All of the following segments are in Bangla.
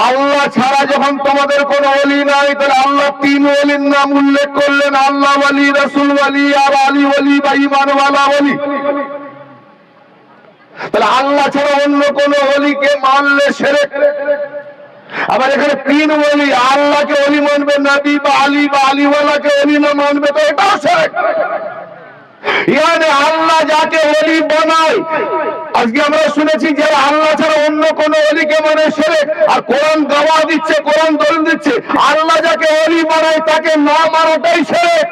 আল্লাহ ছাড়া যখন তোমাদের কোন ওলি নাই, তাহলে আল্লাহ তিন ওলির নাম উল্লেখ করলেন, আল্লাহ ওলি, রাসূল ওলি আর আলী ওলি বা ঈমানওয়ালা ওলি। তাহলে আল্লাহ ছাড়া অন্য কোন ওলিকে মানলে শিরক। আবার এখানে তিন ওলি, আল্লাহকে ওলি মানবে, নবী বা আলীওয়ালাকে ওলি না মানবে, তো এটাও শিরক। ইয়ানি আল্লাহ যাকে ওলি বানায়, আজকে আমরা শুনেছি যে আল্লাহ ছাড়া অন্য কোন ওলিকে মানে শিরক, আর কোরআন দাওয়া দিচ্ছে, কোরআন দলিল দিচ্ছে আল্লাহ যাকে ওলি বানায় তাকে না মানাটাই শিরক।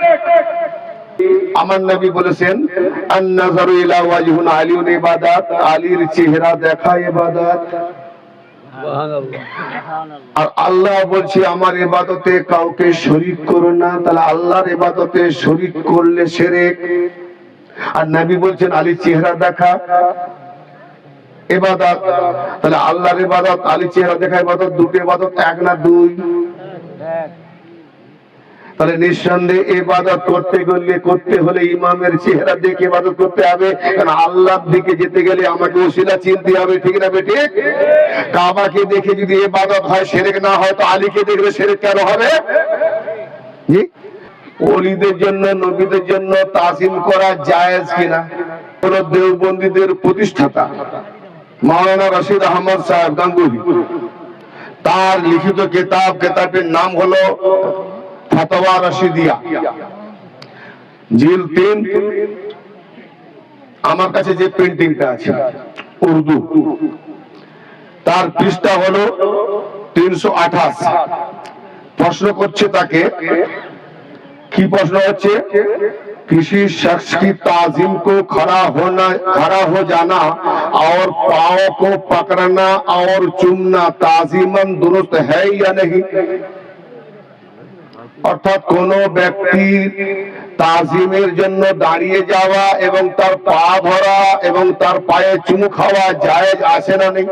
আমার নবী বলেছেন, আন-নাযারু ইলা ওয়াজহিন আলিউন ইবাদাত, আলীর চেহারা দেখা ইবাদত। আর আল্লাহ বলছে আমার ইবাদতে কাউকে শরীক করো না, তাহলে আল্লাহর ইবাদতে শরীক করলে শিরক। আর নবী বলছেন আলীর চেহারা দেখা ইবাদত, তাহলে আল্লাহর ইবাদত, আলীর চেহারা দেখা ইবাদত, দুটো ইবাদত এক না দুই? তাহলে নিঃসন্দেহে ইবাদত করতে হলে ইমামের চেহারা দেখে ইবাদত করতে হবে, কারণ আল্লাহর দিকে যেতে গেলে আমাকে ওসিলা চিনতে হবে, ঠিক না বেঠিক? কাবাকে দেখে যদি ইবাদত হয়, শিরক না হয়, তো আলীকে দেখলে শিরক কেন হবে? জি, ওলিদের জন্য, নবীদের জন্য তাজিম করা জায়েজ কিনা? কোন দেওবন্দীদের প্রতিষ্ঠাতা মাওলানা রশিদ আহমদ সাহেব গাঙ্গুহি, তার লিখিত কিতাবের নাম হলো ফাতওয়া রশিদিয়া, জিল 3। আমার কাছে যে প্রিন্টিংটা আছে উর্দু, তার পৃষ্ঠা হলো 328। প্রশ্ন করছে তাকে, কি প্রশ্ন হচ্ছে? किसी शख्स की ताजीम को खड़ा हो जाना और पाँव को पकड़ना और चूमना ताजीमन दुरुस्त है या नहीं? অর্থাৎ কোন ব্যক্তি তাজিমের জন্য দাঁড়িয়ে যাওয়া এবং তার পা ধরা এবং তার পায়ে চুমু খাওয়া জায়েজ আছে না নেই?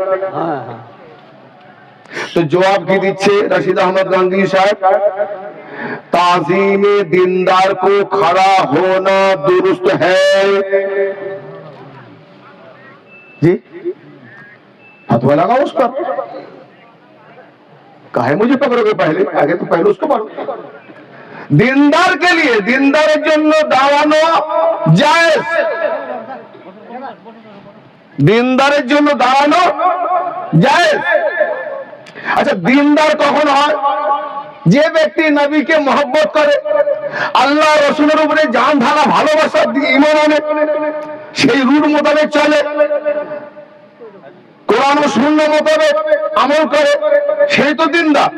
तो जवाब की दीजिए रशीद अहमद गांधी साहब, ताजीम दीनदार को खड़ा होना दुरुस्त है। जी, फतवा लगा उस पर। काहे मुझे पकड़ोगे? पहले आगे तो पहले उसको पढ़ो। दीनदार के लिए, दीनदारेর জন্য দাঁড়ানো জায়েজ, দীনদারের জন্য দাঁড়ানো জায়েজ। আচ্ছা, দিনদার কখন হয়? যে ব্যক্তি নবীকে মহব্বত করে, আল্লাহ রাসূলের উপরে জান ঢালা ভালোবাসা দিয়ে ঈমান আনে, সেই রুট মোতাবেক চলে, কোরআন ও সুন্নাহ মোতাবেক আমল করে, সেই তো দিনদার।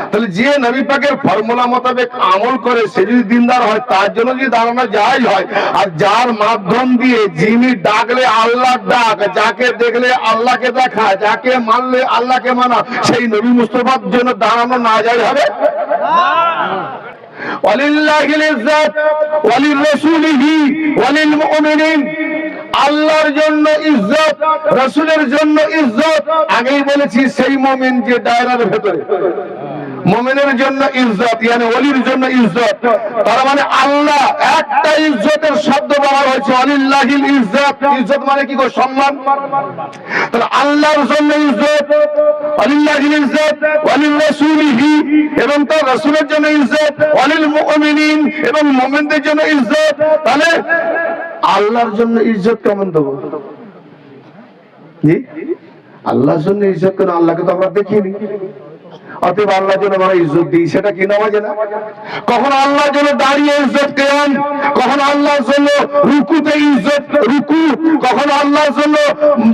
তাহলে যে নবী পাকের ফর্মুলা মোতাবেক আমল করে সে যদি দিনদার হয়, তার জন্য যদি দাঁড়ানো জায়েজ হয়। আর যার মাধ্যম দিয়ে, যিনি ডাকলে আল্লাহ ডাক, যাকে দেখলে আল্লাহকে দেখা, যাকে মানলে আল্লাহকে মানা, সেই নবী মুস্তাফার জন্য দাঁড়ানো না জায়েজ হবে? ওয়ালিল্লাহিল ইজ্জাত ওয়ালিররাসূলিহি ওয়ালিলমুমিনিন, আল্লাহর জন্য ইজ্জত, রাসূলের জন্য ইজ্জত। আগেই বলেছি সেই মুমিন যে দায়রার ভেতরে, মুমিনের জন্য ইজ্জত, মানে ওলির জন্য ইজ্জত। তার মানে আল্লাহ একটা ইজ্জতের শব্দ ব্যবহার হয়েছে, ওয়ালিল্লাহিল ইজ্জত। ইজ্জত মানে কি গো? সম্মান। তাহলে আল্লাহর জন্য ইজ্জত, ওয়ালিল্লাহিল ইজ্জত ওয়ালিররাসূলিহি, এবং তার রাসূলের জন্য ইজ্জত, ওয়ালিল মুমিনিন, এবং মুমিনদের জন্য ইজ্জত। তাহলে আল্লাহর জন্য ইজ্জত কেমন দেবো? জি, আল্লাহর জন্য ইজ্জত কেন? আল্লাহকে তো আমরা দেখিনি। অতএব আল্লাহর জন্য আমরা ইজ্জত দিই, সেটা কি নামাজে না? কখন আল্লাহর জন্য দাঁড়িয়ে ইজ্জত কিয়াম, কখন আল্লাহর জন্য রুকুতে ইজ্জত রুকু, কখন আল্লাহর জন্য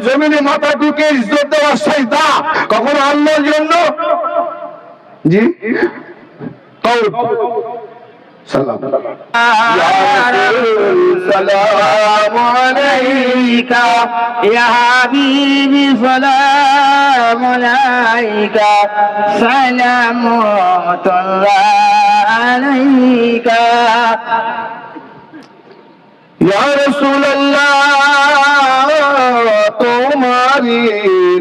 জমিনে মাথা ঢুকে ইজ্জত দেওয়া সাজদা, কখন আল্লাহর জন্য জি সালাম সালাম আলাইকা ইয়া হাবিবি, সালাম আলাইকা, সালামুল্লাহ আলাইকা ইয়া রাসূলুল্লাহ, তোমারি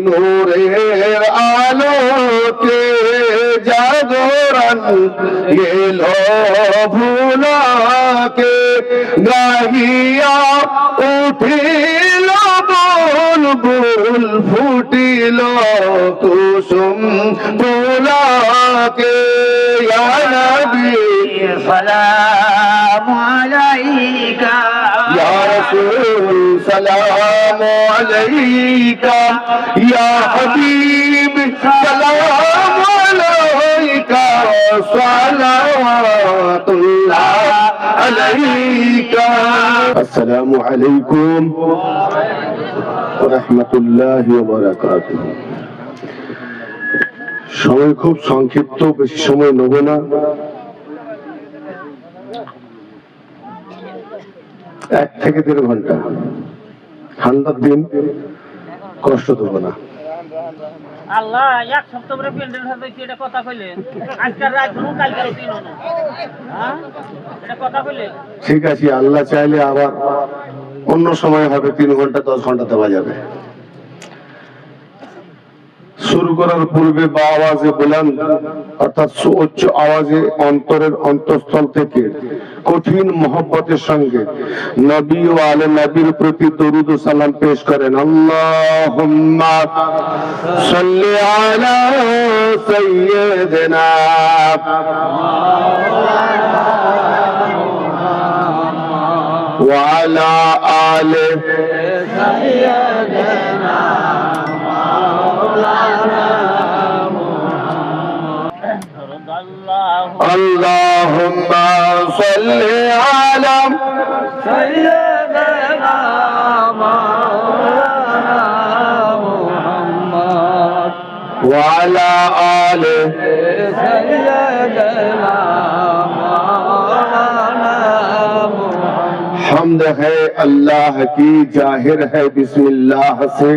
নূরের আলোকে জাগরণ এলো ভুলাকে, গাহিয়া উঠিল বুলবুল, ফুটিল কুসুম बुला के या नबी सलाम अलैका या रसूल सलाम अलैका या हबीब सलाम अलैका सलावतुल्लाह अलैका अस्सलामु अलैकुम व রাহমাতুল্লাহি ওয়া বারাকাতুহু। সময় খুব সংক্ষিপ্ত, বেশি সময় নেব না। 1 থেকে 1.5 ঘন্টা, ঠান্ডার দিন, কষ্ট দেব না। আল্লাহ এক সপ্তাহ পরে প্যান্ডেল সাজাইছি, এটা কথা কইলেন? আজকাল রাত হলো, কালকের দিন হলো, হ্যাঁ এটা কথা কইলেন? ঠিক আছে, আল্লাহ চাইলে আবার অন্য সময় হবে, 3 ঘন্টা 10 ঘন্টা দেওয়া যাবে। শুরু করার পূর্বে বা আওয়াজে বুলন্দ অর্থাৎ সুউচ্চ আওয়াজে অন্তরের অন্তঃস্থল থেকে কঠিন মহব্বতের সঙ্গে নবী ও আলে নবীর প্রতি দরুদ ও সালাম পেশ করেন। আল্লাহুম্মা সাল্লি আলা সাইয়্যিদিনা ওয়া আলা আলি সাইয়্যিদিনা اللهم صل على سيدنا مولانا محمد وعلى آله سيدنا مولانا محمد حمد ہے اللہ کی، ظاہر ہے بسم اللہ سے،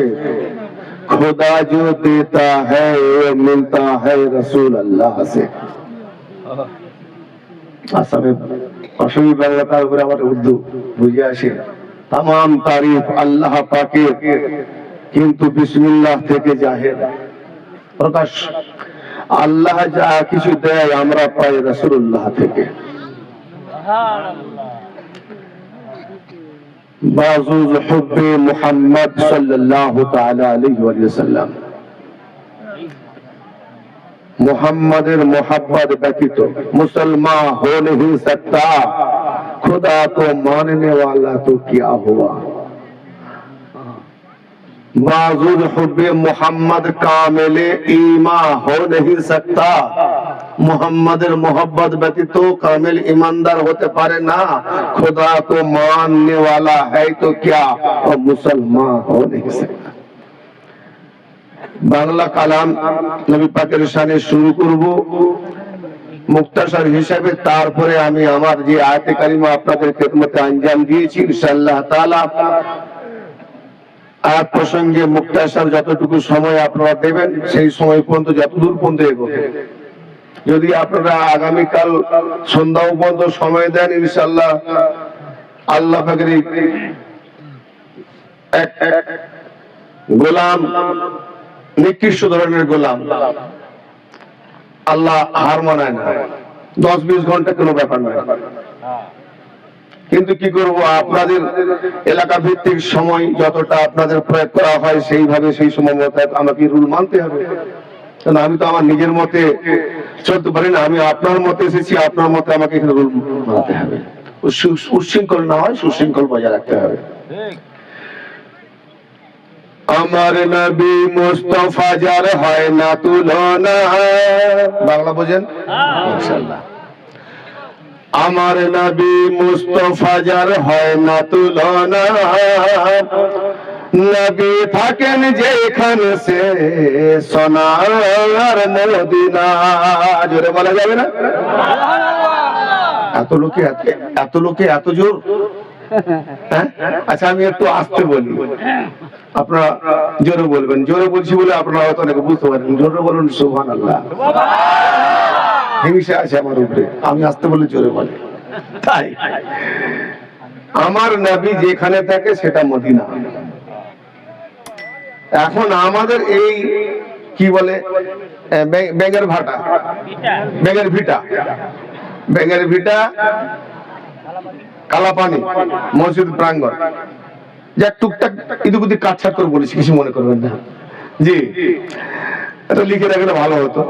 खुदा जो देता है वो मिलता है रसूल अल्लाह से। আসামে অসমী বাংলা, তার উপরে আমার উর্দু বুঝে আসে। তাম তারিফ আল্লাহ পাকের, কিন্তু বিসমিল্লাহ থেকে জাহের প্রকাশ। আল্লাহ যা কিছু দেয় আমরা পাই রাসূলুল্লাহ থেকে। বাজুজ হুব্বে মুহাম্মদ সাল্লাল্লাহু তাআলা আলাইহি ওয়া সাল্লাম, मुहम्मद मोहब्बत व्यतीत मुसलमान हो नहीं सकता, खुदा को मानने वाला तो क्या हुआ। बाजुल हुब्बे मोहम्मद कामिले ईमा हो नहीं सकता, मुहम्मদের मोहब्बत व्यतीत कामिल ईमानदार होते पारे ना, खुदा को मानने वाला है तो क्या, और मुसलमान हो नहीं सकता। বাংলা কালাম নবী পাকের শানে শুরু করব মুক্তাসার হিসাবে। তারপরে আমি আমার যে আয়াতে কারিমা আপনাদের খেদমতে আঞ্জাম দিয়েছি ইনশাআল্লাহ তাআলা আয়াত প্রসঙ্গে মুক্তাসার যতটুকু সময় আপনারা দেবেন সেই সময় পর্যন্ত যতদূর পর্যন্ত এগোবে। যদি আপনারা আগামীকাল সন্ধ্যা পর্যন্ত সময় দেন ইনশাআল্লাহ আল্লাহ পাকের এক গোলাম, নিকৃষ্ট ধরনের গোলাম, আল্লাহ হার মানায় না, 10-20 ঘন্টা কোনো ব্যাপার নয়। কিন্তু কি করব, আপনাদের এলাকা ভিত্তিক সময় যতটা আপনাদের প্রয়োগ করা হয় সেইভাবে সেই সময় মতো আমাকে রুল মানতে হবে। কারণ আমি তো আমার নিজের মতে চলতে পারি না, আমি আপনার মতে এসেছি, আপনার মতে আমাকে এখানে রুল মানতে হবে। উচ্ছৃঙ্খল না হয়, সুশৃঙ্খল বজায় রাখতে হবে। আমার নবী মুস্তাফা যার হয় না তুলনা, বাংলা বোঝেন ইনশাআল্লাহ। আমার নবী মুস্তাফা যার হয় না তুলনা, নবী থাকেন যেখানে সে সোনার মদিনা। জোরে বলা যাবে না? এত লোকে এত জোর। আচ্ছা আমি একটু আস্তে বলি, আপনারা জোরে বলবেন। জোরে বলছি বলে আপনারা হয়তো অনেকে বুঝতে পারবেন। জোরে বলুন সুবহানাল্লাহ। হিংসা আছে আমার উপরে, আমি আস্তে বলে জোরে বলি। তাই আমার নবী যেখানে থাকে সেটা মদিনা। এখন আমাদের এই কি বলে বেগের ভাটা, বেগের ভিটা, বেগের ভিটা কালাপানি মসজিদ প্রাঙ্গণ, যা টুকটাক ইদুকুদি কাটছাট করে বলেছি, কিছু মনে করবেন না। জি এটা লিখে রাখলে ভালো হতো,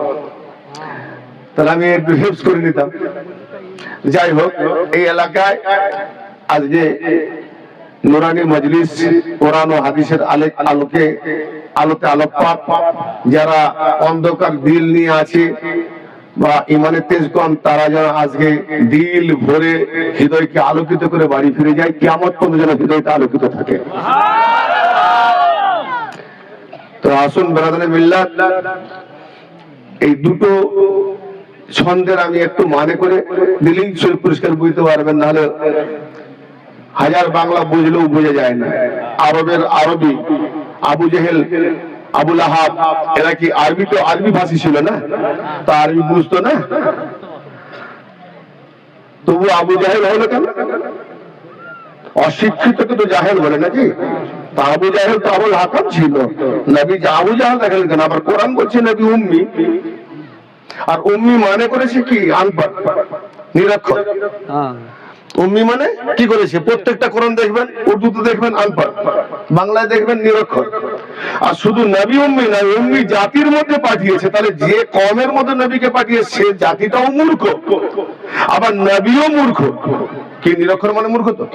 তাহলে আমি একটু হেল্প করে নিতাম। যাই হোক, এই এলাকায় আজকে নুরানি মজলিস কোরআন ও হাদিসের আলোতে আলোকপাত, যারা অন্ধকার দিল নিয়ে আছে বা ইমানের তেজ কম, তারা যেন আজকে দিল ভরে হৃদয়কে আলোকিত করে বাড়ি ফিরে যায়, কিয়ামত পর্যন্ত যেন হৃদয়টা আলোকিত থাকে। তো আসুন বেরাদানে মিল্লাত, এই দুটো ছন্দের আমি একটু মানে করে দিলেই শরীর পরিষ্কার বুঝতে পারবেন, নাহলে হাজার বাংলা বুঝলেও বোঝা যায় না। আরবের আরবি, আবু জেহেল, আবুল আহাব, এরা কি আরবি ভাষী ছিল না? তা আরবি বুঝতো না, তবু আবু জাহেল হলো কেন? অশিক্ষিতকে তো জাহেল বলে নাকি? তা আবু জাহেল তো আবুল হাকাম ছিল, নবী আবু জাহেল দেখেন কেন? আবার কোরআন বলছে নবী উম্মি, আর উম্মি মানে করেছে কি? আনপড়, নিরক্ষর। উম্মি মানে কি করেছে? প্রত্যেকটা কোরআন দেখবেন, উর্দুতে দেখবেন আনপড়, বাংলায় দেখবেন নিরক্ষর। আর শুধু নবী উম্মি না, উম্মি জাতির মধ্যে পাঠিয়েছে, তাহলে যে কমের মধ্যে নবীকে পাঠিয়েছে সে জাতিটাও মূর্খ, আবার নবীও মূর্খ। কি নিরক্ষর মানে মূর্খ? তো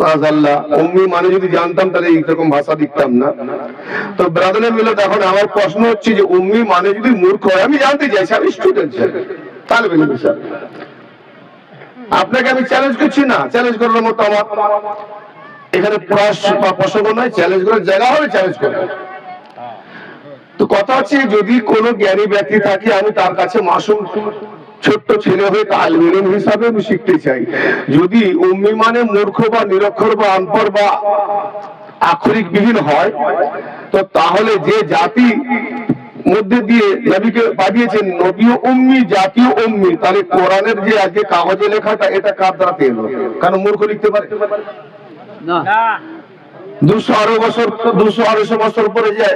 মাশাআল্লাহ, উম্মি মানে যদি জানতাম তাহলে এইরকম ভাষা লিখতাম না। তো ব্রাদারে মিলে এখন আমার প্রশ্ন হচ্ছে যে উম্মি মানে যদি মূর্খ হয়, আমি জানতে চাইছি, আমি স্টুডেন্ট, তাহলে বিষয় আপনাকে আমি চ্যালেঞ্জ করছি না, চ্যালেঞ্জ করার মতো আমার এখানে প্রসঙ্গ নয়, চ্যালেঞ্জ করার জায়গা হবে, চ্যালেঞ্জ করবো। তো কথা হচ্ছে যদি কোনো জ্ঞানী ব্যক্তি থাকে, আমি তার কাছে মাসুম ছোট্ট ছেলে হয়ে তালিম ইলম হিসাবে আমি শিখতে চাই। যদি উম্মি মানে মূর্খ বা নিরক্ষর বা আনপড় বা আক্ষরিক বিহীন হয়, তো তাহলে যে জাতি মধ্যে দিয়ে নবীকে পাঠিয়েছেন, নবীও উম্মি, জাতীয় উম্মি, তাহলে কোরআনের যে আজকে কাগজে লেখাটা, এটা কার দ্বারা এলো? কারণ মূর্খ লিখতে পারে না। 200-250 বছর পরে যে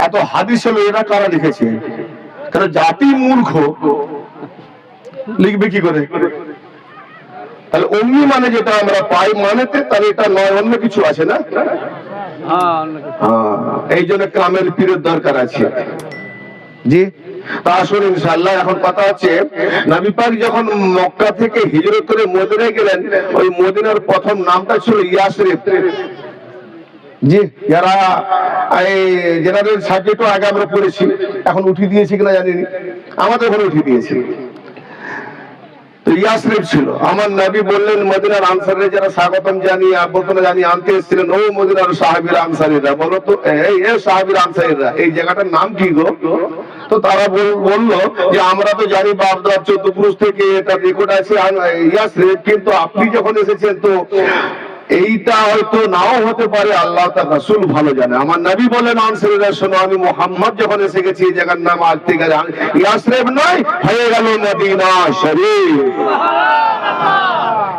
এত হাদিস হলো, এরা কারা লিখেছে? কারণ জাতি মূর্খ, লিখবে কি করে? তাহলে উম্মি মানে যেটা আমরা পাই মানেতে, তাহলে এটা নয়, অন্য কিছু আছে না? এই জন্য কামেল পীরের দরকার আছে। জি, তা আসলে ইনশাআল্লাহ এখন কথা হচ্ছে, নবী পাক যখন মক্কা থেকে হিজরত করে মদিনায় গেলেন, ওই মদিনার প্রথম নামটা ছিল ইয়াসরিব। জি, যারা এই জেনারেল সাবজেক্টও আগে আমরা পড়েছি, এখন উঠিয়ে দিয়েছি কিনা জানি না, আমাদের ঘরে উঠিয়ে দিয়েছি। তো ইয়াসরিব ছিল। আমার নবী বললেন মদিনার আনসারীরা যারা স্বাগতম জানিয়ে আবর্তনা জানিয়ে আনতে এসেছিলেন, ও মদিনার সাহাবীরা আনসারীরা, বলো তো এই সাহাবীরা আনসারীরা এই জায়গাটার নাম কি গো? তো তারা বললো যে আমরা তো জানি বাগদাদ 14 পুরুষ থেকে এটা রেকর্ড আছে ইয়াসরিব, কিন্তু আপনি যখন এসেছেন তো এইটা হয়তো নাও হতে পারে, আল্লাহ তার রাসূল ভালো জানে। আমার নবী বলেন আনসারীরা শোনো, আমি মুহাম্মদ যখন এসে গেছি এই জায়গার নাম আজ থেকে ইয়াসরিব নয়, হয়ে গেল মদিনা শরীফ।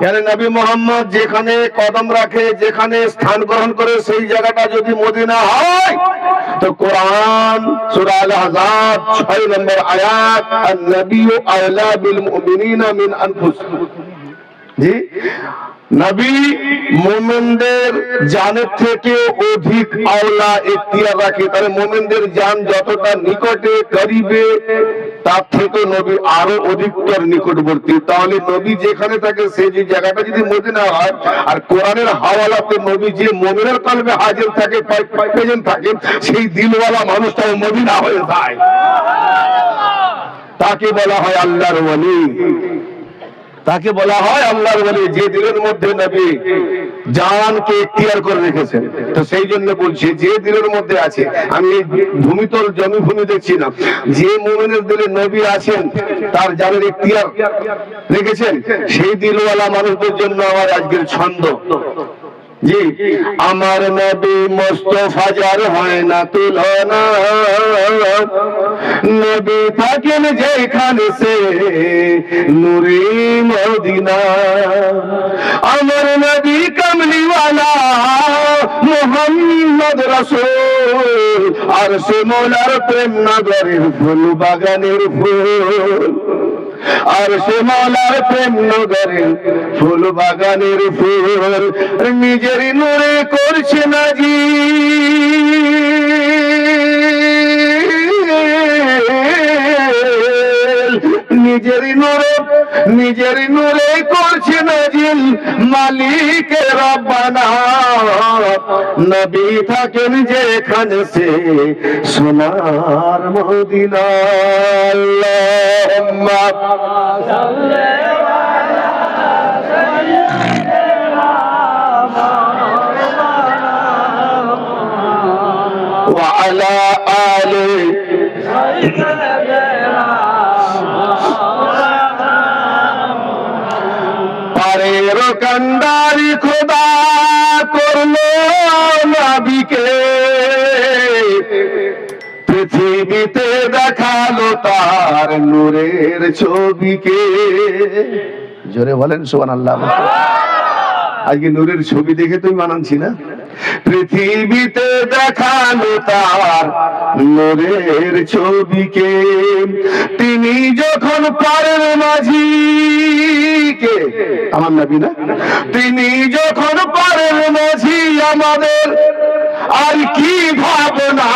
মানে নবী মুহাম্মদ যেখানে কদম রাখে, যেখানে স্থান গ্রহণ করে, সেই জায়গাটা যদি মদিনা হয়, তো কোরআন সূরা আল আহজাব 6 নম্বর আয়াত, আন-নাবিয়্যু আওলা বিল মুমিনিনা মিন আনফুসিহিম। জি, নবী মুমিনদের জানের থেকে অধিক আওলা ইখতিয়ার রাখে। তাহলে মুমিনদের জান যতটা নিকটে করিবে, তার থেকে নবী আরো অধিকতর নিকটবর্তী। তাহলে নবী যেখানে থাকে সেই যে জায়গাটা যদি মদিনা হয়, আর কোরআনের হাওয়ালাতে নবী যে মুমিনের কলবে হাজির থাকে, প্রেজেন্ট থাকে, সেই দিলওয়ালা মানুষটাও মদিনা হয়ে যায়, তাকে বলা হয় আল্লাহর ওলি। তাকে বলা হয় আল্লাহর ওলি, যে দিলের মধ্যে নবী জানকে ইখতিয়ার করে রেখেছেন। তো সেই জন্য বলছি, যে দিলের মধ্যে আছে, আমি ভূমিতল জমিভূমি দেখছি না, যে মুমিনের দিলে নবী আছেন, তার জানের ইখতিয়ার রেখেছেন, সেই দিলওয়ালা মানুষদের জন্য আমার আজকের ছন্দ। জি, আমার নবী মুস্তাফা যার হয় না তুলনা, নবী থাকেন যেখানে সে নূরে মদিনা। আমার নবী কামলিওয়ালা মুহাম্মদ রাসূল, আরশে মওলার প্রেম নগরের ফুল বাগানের ফুল, আরশে মওলার প্রেম নগরের ফুল বাগানের ফুল, নিজের নূরে করছে নাজি নিজের নূরে করছে নাজিল মালিকের রব্বানা। নবী থাকেন যেখানে সে সোনার মদিনা। আল্লাহুম্মা ওয়া আলা আলি পারের কান্ডারি খোদা করলো নবীকে, পৃথিবীতে দেখালো তার নূরের ছবিকে। জোরে বলেন সুবহানাল্লাহ। আজকে নূরের ছবি দেখে তুই মানাচ্ছি না। পৃথিবীতে দেখালো তার নূরের ছবিকে, তিনি যখন পারের মাঝিকে, আমার নবী না, তিনি যখন পারের মাঝি আমাদের আর কি ভাবনা।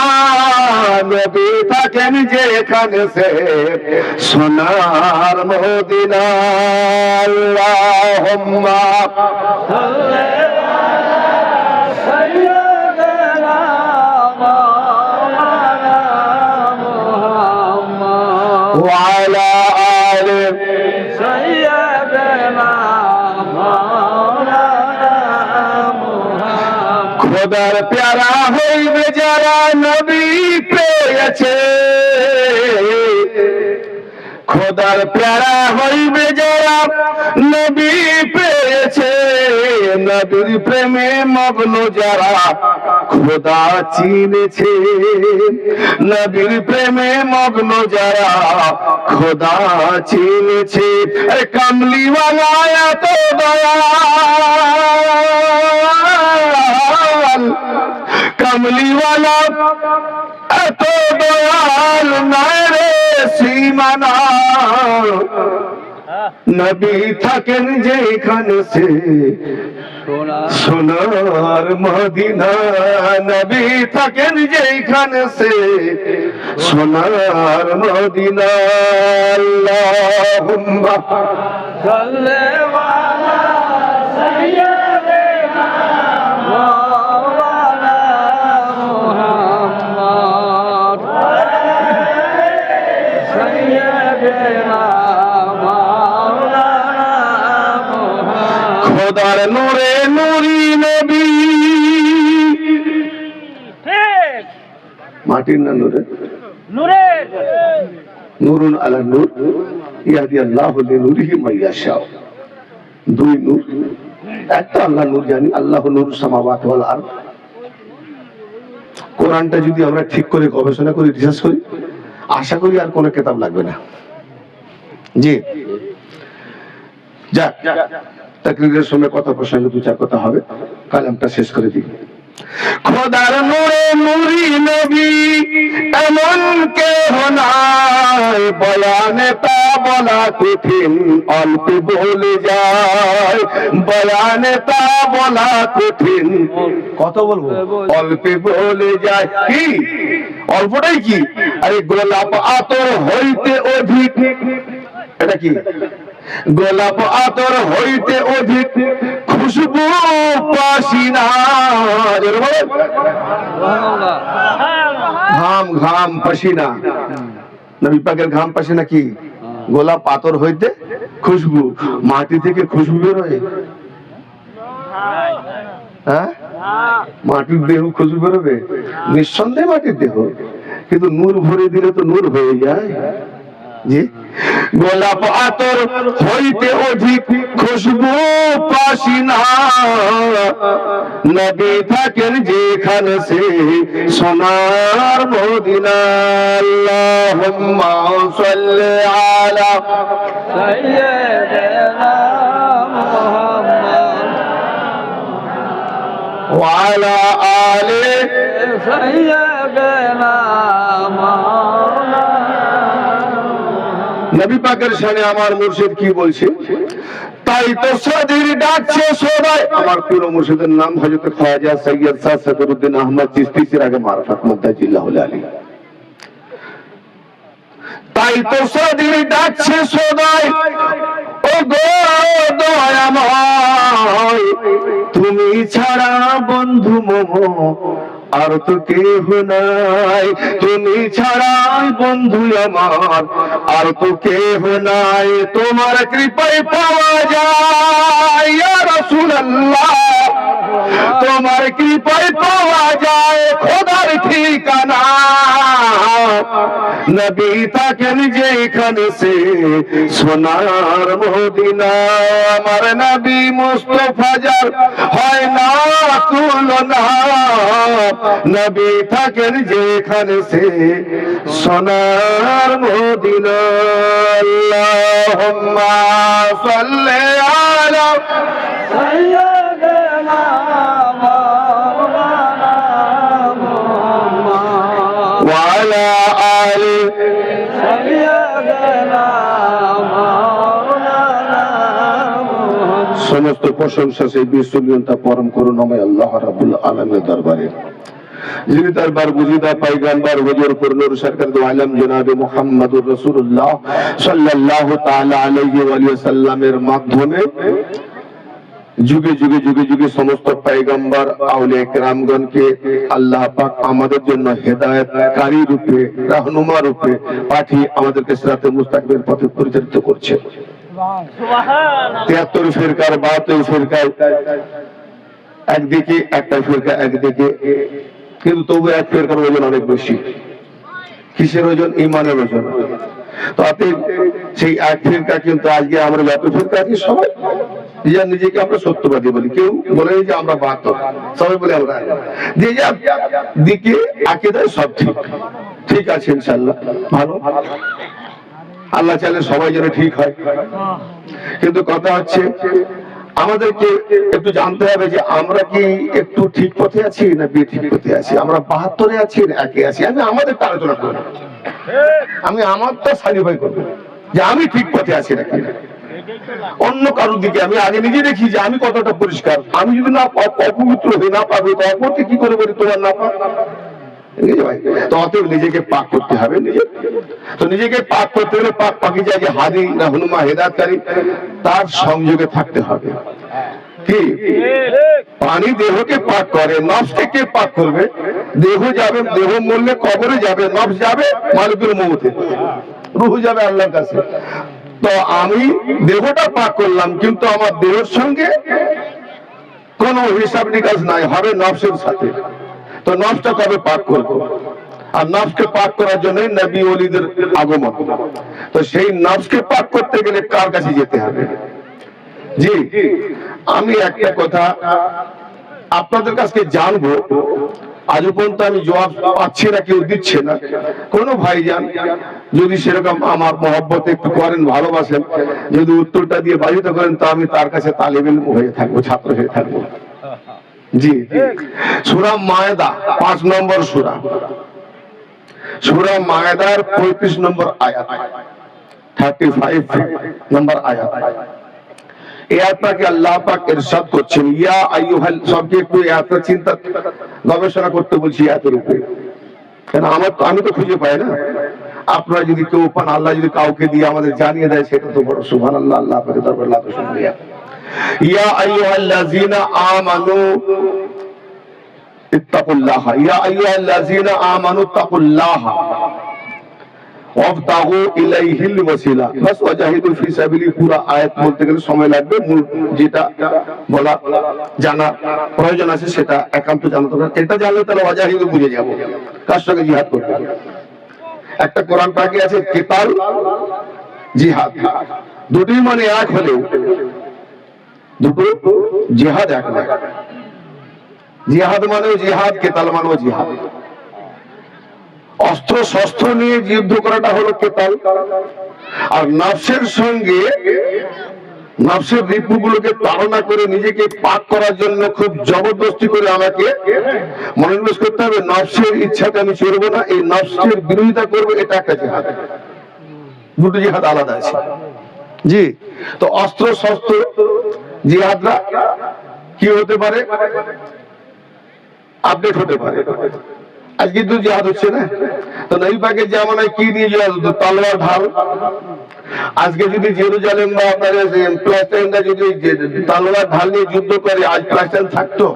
নবী থাকেন যেখানে সে সোনার মদিনা। আল্লাহুম্মা وعلى آله খোদার প্যারা হইবে যারা নবী পেয়েছে, খোদার প্যারা হইবে যারা নবী পেয়েছে, নবীর প্রেমে মগ্ন যারা খোদা চিনেছে, নবীর প্রেমে মগ্ন যারা খোদা চিনেছে। কামলিওয়ালা এত দয়াল, কামলিওয়ালা এত দয়াল নাই রে সীমানা। নবী থাকেন যেখানে সে সোনার মদিনা। নবী থাকেন যেখানে সে সোনার মদিনা। আল্লাহুম্মা সাল্লি আলা সাইয়্যিদিনা মাওলানা মুহাম্মদ সাইয়্যিদিনা মাওলানা মুহাম্মদ। খোদার নূরে নূরি নবী, মাটির না নূরে, নূরের নূরুন আলা নূর ইয়াহদি আল্লাহু লিনূরিহি মাইয়াশা। দুই নূর, একটা আল্লাহ নূর জানি, আল্লাহ নূর সামাওয়াতি ওয়াল আরদ। কোরআনটা যদি আমরা ঠিক করে গবেষণা করি, রিসার্চ করি, আশা করি আর কোনো কিতাব লাগবে না। জি যাক, তাকরীরের সময় কথা প্রসঙ্গে দু চার কথা হবে, কালামটা শেষ করে দিই। খোদার নূরে নূরি নবী এমন কেহ নাই, বয়ানে তা বলা কঠিন অল্প বলে যায়, বয়ানে তা বলা কঠিন। কত বলবো? অল্প বলে যায়। কি অল্পটাই কি? আরে গোলাপ আতর হইতে অধিক, এটা কি? গোলাপ আতর হইতে অধিক খুশবু পাসিনা। ঘাম ঘাম পাসিনা, নবী পাকের ঘাম পাসিনা কি? গোলাপ আতর হইতে খুশবু। মাটি থেকে খুশবু বেরোয়? হ্যাঁ, মাটির দেহ খুশবু বেরোবে? নিঃসন্দেহে মাটির দেহ, কিন্তু নূর ভরে দিলে তো নূর হয়ে যায়। জি, গোলাপ আতর হইতে অধিক খুশবু পাসিনা। নবী থাকেন যেখানে সে সোনার মদিনা। আল্লাহুম্মা সাল্লি আলা সাইয়্যিদিনা মুহাম্মদ ওয়া আলা আলি সাইয়্যিদিনা মাওলানা। নবী পাকের শানে আমার মুর্শিদ কি বলছে? তাই তো সাদির ডাকছে সবাই। আমার প্রিয় মুর্শিদের নাম হযরত খাজা সৈয়দ শাহ সদরুদ্দিন আহমদ চিশতি, সিরাগে মারফত মুদ্দাজিল্লাহুল আলী। তাই তো সদির ডাকছে সদাই, ও গো দয়াময়, তুমি ছাড়া বন্ধু মোহ আর তো কেহ নাই, তুমি ছাড়াই বন্ধু আমার আর তো কেহ নাই, তোমার কৃপায় পাওয়া যায় ইয়া রাসূলুল্লাহ, তোমার কৃপায় পাওয়া যায় খোদার ঠিকানা। নবী থাকেন যেখানে সে সোনার মদিনা, আমার নবী মুস্তাফা যার হয় না তুলনা, নবী থাকেন যেখানে সে সোনার মদিনা। আল্লাহুম্মা সাল্লি আলা সাইয়্যিদিনা মাওলানা মুহাম্মদ ওয়া আলা আলি সাইয়্যিদিনা মাওলানা মুহাম্মদ। সমস্ত প্রশংসা সেই বিশ্ববিজয়তা পরম করুণাময় আল্লাহ রাব্বুল আলামিনের দরবারে, যিনি দরবার বুঝিদা পয়গম্বর হুজুর নূর সরকার দু আলম জনাবে মুহাম্মদুর রাসূলুল্লাহ সাল্লাল্লাহু তাআলা আলাইহি ওয়া সাল্লামের মাধ্যমে যুগে যুগে যুগে যুগে সমস্ত পয়গম্বর আউলিয়া কিরামগণকে আল্লাহ পাক আমাদের জন্য হেদায়েতকারী রূপে, রাহনুমা রূপে পাঠিয়ে আমাদেরকে সিরাতে মুস্তাকিমের পথে পরিচালিত করছে। সুবহানাল্লাহ। 73 ফিরকার 72 ফিরকার একদিকে, একটা ফিরকা একদিকে, কিন্তু তবু এক ফিরকার ওজন অনেক বেশি। কিসের ওজন? ঈমানের ওজন। তো অতএব সেই এক ফিরকা কিন্তু আজকে আমরা যত ফিরকা আছি সবাই নিজেকে আমরা সত্যবাদী বলি, কেউ বলে যে আমরা বাহাত্তর, সবাই বলে আমরা যে যার দিকে আকীদায় সব ঠিক ঠিক আছে ইনশাআল্লাহ, ভালো, আল্লাহ চাইলে সবাই যেন ঠিক হয়। কিন্তু কথা হচ্ছে আমাদেরকে একটু জানতে হবে যে আমরা কি একটু ঠিক পথে আছি না বেঠিক পথে আছি, আমরা 72-এ আছি না একে আছি। আমি আমাদের আলোচনা করবো, আমি আমারটা সার্টিফাই করবো যে আমি ঠিক পথে আছি নাকি না। অন্য কারোর দিকে আমি আগে নিজে দেখি যে আমি কতটা পরিষ্কার। আমি যদি না অপবিত্র হয়ে না পাবো তো অপরকে কি করে বলি তোমার না পাক, তো অতএব নিজেকে পাক করতে হবে। তো নিজেকে পাক করতে হলে পাক পাকিজা যে হাদি না হুনুমা হেদায়েতকারী তার সংযোগে থাকতে হবে। কি পানি দেহকে পাক করে, নফসকে কে পাক করবে? দেহ যাবে, দেহ মরলে কবরে যাবে, নফস যাবে মালিকুল মউতে, রূহ যাবে আল্লাহর কাছে। তো আমি দেহটা পাক করলাম কিন্তু আমার দেহের সঙ্গে কোনো হিসাব নিকাশ নাই, হবে নফসের সাথে। তো নফসটা কবে পাক করব? আর নফসকে পাক করার জন্য নবী ওলিদের আগমন। তো সেই নফসকে পাক করতে গেলে কার কাছে যেতে হবে? জি, আমি একটা কথা আপনাদের কাছে জানবো, আজ পর্যন্ত আমি জবাব পাচ্ছি না, কেউ দিচ্ছে না। কোন ভাইজান যদি সেরকম আমার মহব্বত একটু করেন, ভালোবাসেন, যদি উত্তরটা দিয়ে বাধিত করেন তো আমি তার কাছে তালিবে ইলম হয়ে থাকবো, ছাত্র হয়ে থাকবো। জি, সূরা মায়েদা 5 নম্বর সূরা, সূরা মায়েদার 35 নম্বর আয়াত, 35 নম্বর আয়াত। এই আয়াতটাকে আল্লাহ পাক ইরশাদ করছেন, ইয়া আইয়ুহাল, সবকে একটু আয়াতটা চিন্তা গবেষণা করতে বলছি আয়াতের উপরে, কেন আমি তো খুঁজে পাই না। আপনারা যদি কেউ পান, আল্লাহ যদি কাউকে দিয়ে আমাদের জানিয়ে দেয় সেটা তো বড় সুবহানাল্লাহ, আল্লাহ পাকের দরবারে লাখো শুকরিয়া। ইয়া আইয়ুহাল্লাযীনা আমানু ইত্তাকুল্লাহ, ইয়া আইয়ুহাল্লাযীনা আমানু ইত্তাকুল্লাহ ওয়াবতাগু ইলাইহিল ওয়াসিলা, বাস ওয়াজাহিদু ফি সাবিলি। পুরো আয়াত বলতে গেলে সময় লাগবে, মূল যেটা বলা জানা প্রয়োজন আছে সেটা একান্ত জানতে হবে। এটা জানলে তাহলে ওয়াজাহিদু বুঝে যাব, কার সঙ্গে জিহাদ করতে হবে। একটা কোরআন পাকে আছে কিতাল, জিহাদ, দুটি মানে এক হলেও দুটো জিহাদ এক নয়। জিহাদ মানেও জিহাদ, কেতাল মানেও জিহাদ। অস্ত্র শস্ত্র নিয়ে যুদ্ধ করাটা হলো কেতাল, আর নফসের সঙ্গে নফসের রিপুগুলোকে তাড়না করে নিজেকে পাক করার জন্য খুব জবরদস্তি করে আমাকে মনোনিবেশ করতে হবে। নফসের ইচ্ছাতে আমি চলবো না, এই নফসের বিরোধিতা করবো, এটা একটা জিহাদ। দুটো জিহাদ আলাদা আছে। জি, তো অস্ত্র শস্ত্র জিহাদরা কি হতে পারে? আপডেট হতে পারে। আজকে তো জিহাদ হচ্ছে না, তো নবী পাকের জামানায় কি নিয়ে জিহাদ হতো? তলোয়ার ঢাল। আজকে যদি জেরুজালেম বা আপনার প্যালেস্টাইনরা যদি তলোয়ার ঢাল নিয়ে যুদ্ধ করে, আজ প্যালেস্টাইন থাকতো?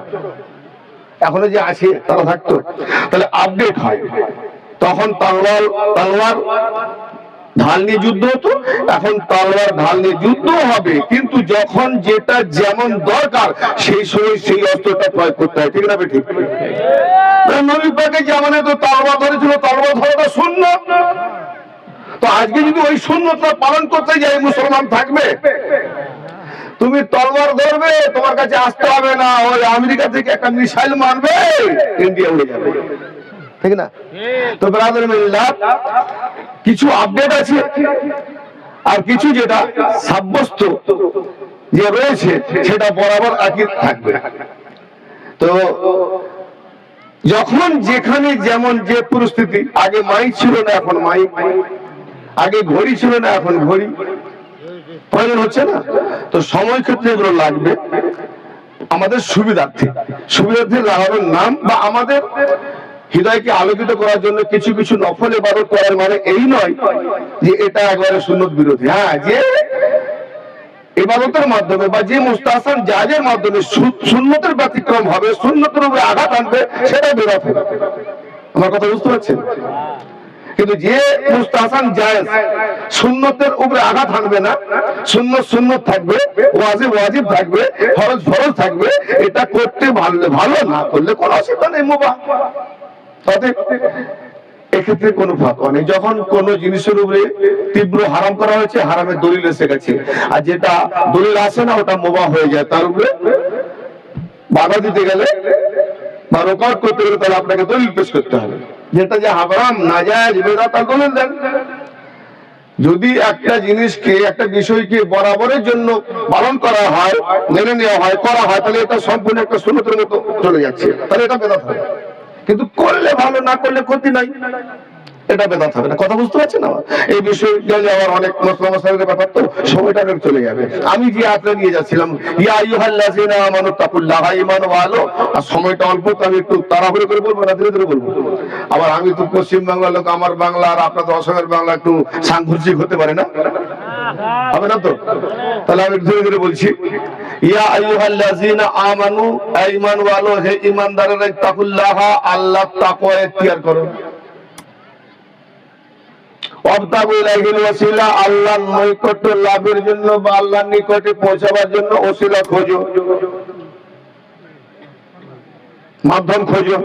এখনো যে আছে তারা থাকতো? তাহলে আপডেট হয়। তখন তলোয়ার ঢাল নিয়ে যুদ্ধ হতো, এখন তলোয়ার ঢাল নিয়ে যুদ্ধ হবে, কিন্তু যখন যেটা যেমন দরকার সেই সময় সেই অস্ত্রটা প্রয়োগ করতে হয়। ঠিক না ঠিক? নবী পাকের জামানায় তো তলোয়ার ধরেছিল, তলোয়ার ধরাটা সুন্নাত। তো আজকে যদি ওই সুন্নতটা পালন করতে যাই, মুসলমান থাকবে? তুমি তলোয়ার ধরবে, তোমার কাছে আসতে হবে না, ওই আমেরিকা থেকে একটা মিসাইল মারবে, ইন্ডিয়া উড়ে যাবে। ঠিক না? তো ব্রাদার মিল্লাত, কিছু আপডেট আছে আর কিছু যেটা সাব্যস্ত যে রয়েছে সেটা বরাবর একই থাকবে। তো যখন যেখানে যেমন যে পরিস্থিতি, আগে মাইক ছিল না এখন মাইক, আগে ঘড়ি ছিল না এখন ঘড়ি, প্রয়োজন হচ্ছে না। তো সময় ক্ষেত্রে এগুলো লাগবে আমাদের সুবিধার্থে লাগানোর নাম, বা আমাদের হৃদয়কে আলোকিত করার জন্য কিছু কিছু নফল ইবাদত করার মানে এই নয় যে এটা একবারে সুন্নত বিরোধী। হ্যাঁ, যে ইবাদতের মাধ্যমে বা যে মুস্তাহসান জায়েজের মাধ্যমে সুন্নতের ব্যতিক্রম হবে, সুন্নতের উপরে আঘাত আনবে, সেটা বিরোধ হবে। আমার কথা বুঝতে পারছেন? কিন্তু যে মুস্তাহসান জায়েজ সুন্নতের উপরে আঘাত আনবে না, সুন্নত থাকবে, ওয়াজিব থাকবে, ফরজ থাকবে, এটা করতে ভালো, না করলে কোনো অসুবিধা নেই, মুবাহ। এক্ষেত্রে কোনো ফাঁকা নেই। যখন কোন জিনিসের উপরে তীব্র হারাম করা হয়েছে, হারামের দলিল এসে গেছে, আর যেটা দলিল আসে না ওটা মুবাহ হয়ে যায়, তার উপরে বাধা দিতে গেলে বা রোকাওয়াট করতে গেলে তাহলে আপনাকে দলিল পেশ করতে হবে। যেটা যে হারাম নাজায়েজ বেদাত, তার দলিল দেন। যদি একটা জিনিসকে, একটা বিষয়কে বরাবরের জন্য পালন করা হয়, মেনে নেওয়া হয়, করা হয়, তাহলে এটা সম্পূর্ণ একটা সুন্নতের মতো চলে যাচ্ছে, তাহলে এটা বেদাত হবে। কিন্তু করলে ভালো, না করলে ক্ষতি নাই, এটা বেদাত হবে না। কথা বুঝতে পারছেন? আমার এই বিষয়ে আমার অনেক মশলা ব্যাপার, তো সময়টা চলে যাবে। আমি যে আয়াতটা নিয়ে যাচ্ছিলাম, ইয়া আইয়ুহাল্লাযীনা আমানু তাকুল্লাহা, ঈমান ওয়ালো, আর সময়টা অল্প, তো আমি একটু তাড়াহুড়ো করে বলবো না, ধীরে ধীরে বলবো। আবার আমি তো পশ্চিম বাংলার লোক, আমার বাংলা আর আপনাদের অসমের বাংলা একটু সাংঘর্ষিক হতে পারে না, হবে না তো? তাহলে আমি ধীরে ধীরে বলছি। ইয়া আইয়ুহাল্লাযীনা আমানু, ঈমান ওয়ালো, হে ঈমানদারেরা, তাকুল্লাহা, আল্লাহর তাকওয়া ইখতিয়ার করো। আল্লাহর নৈকট্য লাভের জন্য বা আল্লাহর নিকটে পৌঁছাবার জন্য ওসিলা খোঁজো, মাধ্যম খোঁজো।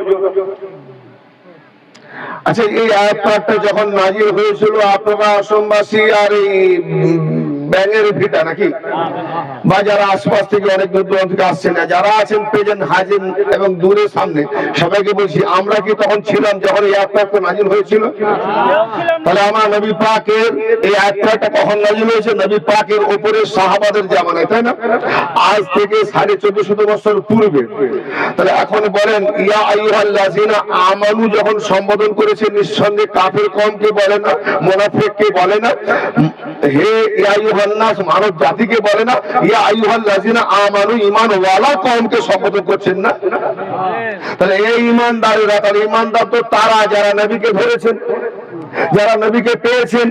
আচ্ছা, এই আয়াতটা যখন নাজিল হয়েছিল, আপনারা অসমবাসী আর এই ব্যাঙের ভিটা নাকি, বা যারা আশপাশ থেকে অনেক দূর দূরান্ত থেকে আসছেন, যারা আছেন প্রেজেন্ট, হাজির এবং দূরের সামনে, সবাইকে বলছি, আমরা কি তখন ছিলাম যখন এই আয়াতটা নাজিল হয়েছিল? তাহলে আমার নবী পাকের এই আয়াতটা কখন নাজিল হয়েছে? নবী পাকের উপরে সাহাবাদের জামানায়, তাই না? আজ থেকে 1450 বছর পূর্বে। তাহলে এখন বলেন, ইয়া আইয়ুহাল্লাযীনা আমানু যখন সম্বোধন করেছে, নিঃসন্দেহে কাফের কওমকে বলে না, মুনাফিককে বলে না, হে ইয়া আইয়ুহান নাস মানব জাতিকে বলে না, ইয়া আইয়ুহাল্লাযীনা আমানু ঈমান ওয়ালা কওমকে সম্বোধন করছেন না? তাহলে এই ঈমানদারেরা, তাহলে ঈমানদার তো তারা যারা নবীকে ধরেছেন, যারা নবীকে পেয়েছেন,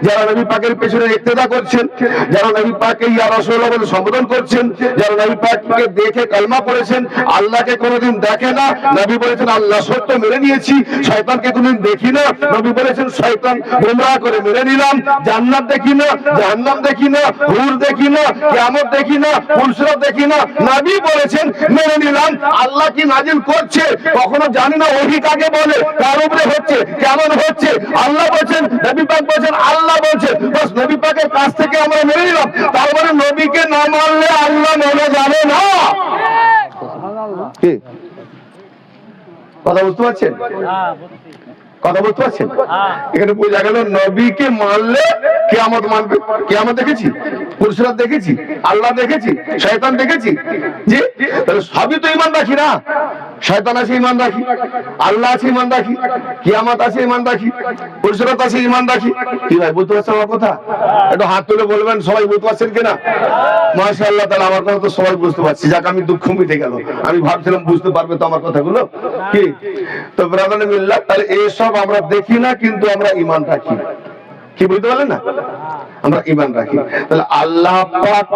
যারা নবী পাকের পেছনে ইক্তেদা করছেন, যারা নবী পাককে ইয়া রাসূলুল্লাহ বলে সম্বোধন করছেন, যারা নবী পাককে দেখে কালমা পড়েছেন, আল্লাহকে কোনোদিন দেখে না, নবী বলেছেন আল্লাহ সত্য মেনে নিয়েছি, শয়তানকে কোনোদিন দেখি না, নবী বলেছেন শয়তান গোমরাহ করে মেনে নিলাম, জান্নাত দেখি না, জাহান্নাম দেখি না, হুর দেখি না, কিয়ামত দেখি না, ফুলসিরাত দেখি না, নবী বলেছেন মেনে নিলাম। আল্লাহ কি নাজিল করছে কখনো জানি না, ওহী কাকে বলে, কার উপরে হচ্ছে, কেমন হচ্ছে, আল্লাহ বলছেন, নবী পাক বলছেন, আল্লাহ বলছেন, বাস নবী পাকের কাছ থেকে আমরা মেনে নিলাম। তারপরে নবীকে না মানলে আল্লাহ মেনে যাবে না। কি কথা বুঝতে পারছেন? কথা বলতে পারছেন? হ্যাঁ। এখানে বোঝা গেল নবীকে মানলে কিয়ামত মানবে। কিয়ামত দেখেছি, পুরুষরা দেখেছি, আল্লাহ দেখেছি, শয়তান দেখেছি, যে তাহলে সবই তো ইমান রাখি না। শয়তান আছে ইমান রাখি, আল্লাহ আছে ইমান রাখি, কিয়ামত আছে ইমান রাখি, পুরুষরা আছে ইমান রাখি। কি ভাই বুঝতে পারছেন আমার কথা? একটু হাত তুলে বলবেন সবাই বুঝতে পারছেন কিনা? মাশাআল্লাহ, তাহলে আমার কথা তো সবাই বুঝতে পারছি। যাক, আমি দুঃখ মিটে গেল। আমি ভাবছিলাম বুঝতে পারবে তো আমার কথাগুলো। কি তো ব্রাদার মিল্লাত, তাহলে এইসব আমরা দেখি না কিন্তু আমরা ঈমান রাখি। কি বুঝতে পারলেন না? আমরা ঈমান রাখি। তাহলে আল্লাহ পাক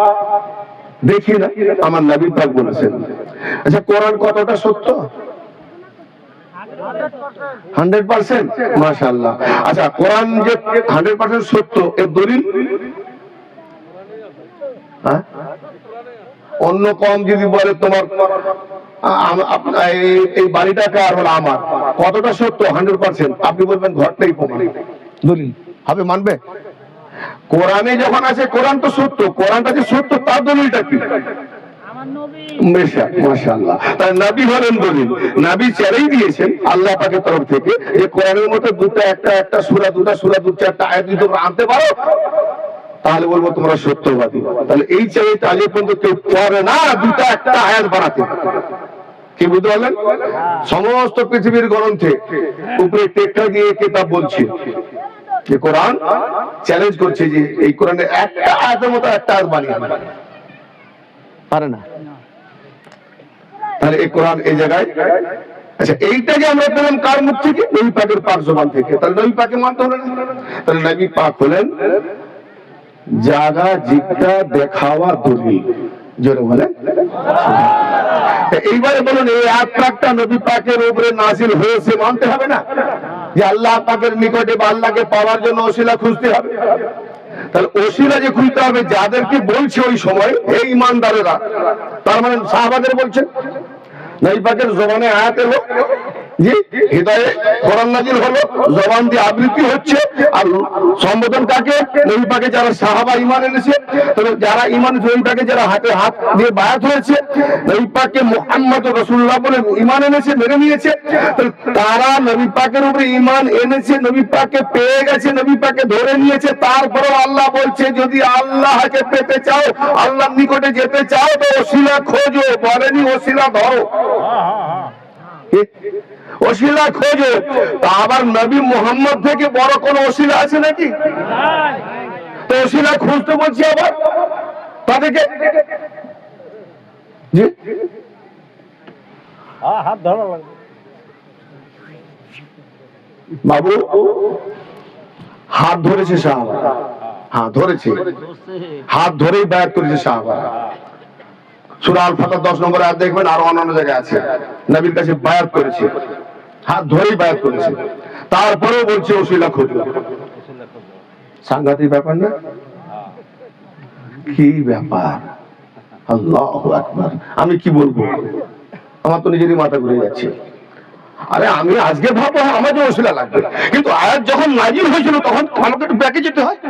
দেখি না, আমার নবী পাক বলেছেন। আচ্ছা, কোরআন কতটা সত্য? 100%। মাশাআল্লাহ। আচ্ছা, কোরআন যে 100% সত্য, এর দলিল? হ্যাঁ, অন্য কম যদি বলে তোমার এই বাড়িটা কার, হলো আমার, কতটা সত্য? 100%। আপনি বলবেন ঘরটাই প্রমাণ। দলিল হবে, মানবে? কোরআনে যখন আছে কোরআন তো সত্য, কোরআনটা যে সত্য তার দলিলটা কি? মাশাআল্লাহ। তাই নবী হলেন দলিল। নবী ছেড়েই দিয়েছেন আল্লাহ পাকের তরফ থেকে যে কোরআনের মধ্যে দুটা একটা সূরা, দুটা সূরা, দু চারটা আয়াত যদি তোমরা আনতে পারো তাহলে বলবো তোমরা সত্যবাদী। তাহলে এই চাইতে আজ পর্যন্ত কেউ পারে না দুটা একটা আয়াত বানাতে। কি বুঝতে পারলেন? সমস্ত পৃথিবীর গ্রন্থে উপরে টেক্কা দিয়ে কিতাব বলছে যে কোরআন চ্যালেঞ্জ করছে যে এই কোরআনে একটা আয়াতের মতো একটা আয়াত বানিয়ে পারে না। তাহলে এই কোরআন এই জায়গায়, আচ্ছা এইটা যে আমরা পেলাম কার মুখ থেকে? নবী পাকের পাক জবান থেকে। তাহলে নবী পাকে মানতে হলো না? তাহলে নবী পাক হলেন জাগা জিজ্ঞা দেখাওয়া দলিল। জোরে বলেন। এইবারে বলুন, এই আয়াত পাকটা নবী পাকের উপরে নাযিল হয়েছে, মানতে হবে না? যে আল্লাহ পাকের নিকটে বা আল্লাহকে পাওয়ার জন্য ওসিলা খুঁজতে হবে। তাহলে ওসিলা যে খুঁজতে হবে যাদেরকে বলছে ওই সময়, এই ইমানদারেরা, তার মানে সাহাবাদের বলছে। নবী পাকের জবানে আয়াত এলো, যে হৃদয়ে কোরআন নাযিল হলো, জবান দিয়ে আবৃত্তি হচ্ছে, আর সম্বোধন কাকে? নবী পাকে যারা সাহাবা ঈমান এনেছে। তবে যারা ঈমান, নবী পাকে যারা হাতে হাত দিয়ে বায়াত হয়েছে, নবী পাককে মুহাম্মদ রাসূলুল্লাহ বলে ঈমান এনেছে, মেনে নিয়েছে, তারা নবী পাকের উপরে ঈমান এনেছে, নবী পাককে পেয়ে গেছে, নবী পাককে ধরে নিয়েছে। তারপরেও আল্লাহ বলছে যদি আল্লাহকে পেতে চাও, আল্লাহর নিকটে যেতে চাও তো ওসিলা খোঁজো, বলেনি ওসিলা ধরো। ওসিলা খোঁজো। তা আবার নবী মুহাম্মদ থেকে বড় কোন ওসিলা আছে নাকি? তো ওসিলা খুঁজতে বলছি আবার তাদেরকে। জি, হাত ধরা লাগবে বাবু। হাত ধরেছে সাহাবারা, হ্যাঁ ধরেছে, হাত ধরেই বায়াত করেছে সাহাবারা। সূরা আল ফাতহ 10 নম্বর আয়াত দেখবেন, আর অন্যান্য জায়গায় আছে, নবীর কাছে বায়াত করেছে, হাত ধরেই বায়াত করেছে। তারপরেও বলছে ওসিলা খোঁজো। সাংঘাতিক ব্যাপার না? কি ব্যাপার! আল্লাহু আকবার। আমি কি বলবো, আমার তো নিজেরই মাথা ঘুরে যাচ্ছে। আরে আমি আজকে ভাবো আমার যে ওসিলা লাগবে, কিন্তু আয়াত যখন নাজিল হয়েছিল তখন আমাকে একটু ব্যাকে যেতে হয়।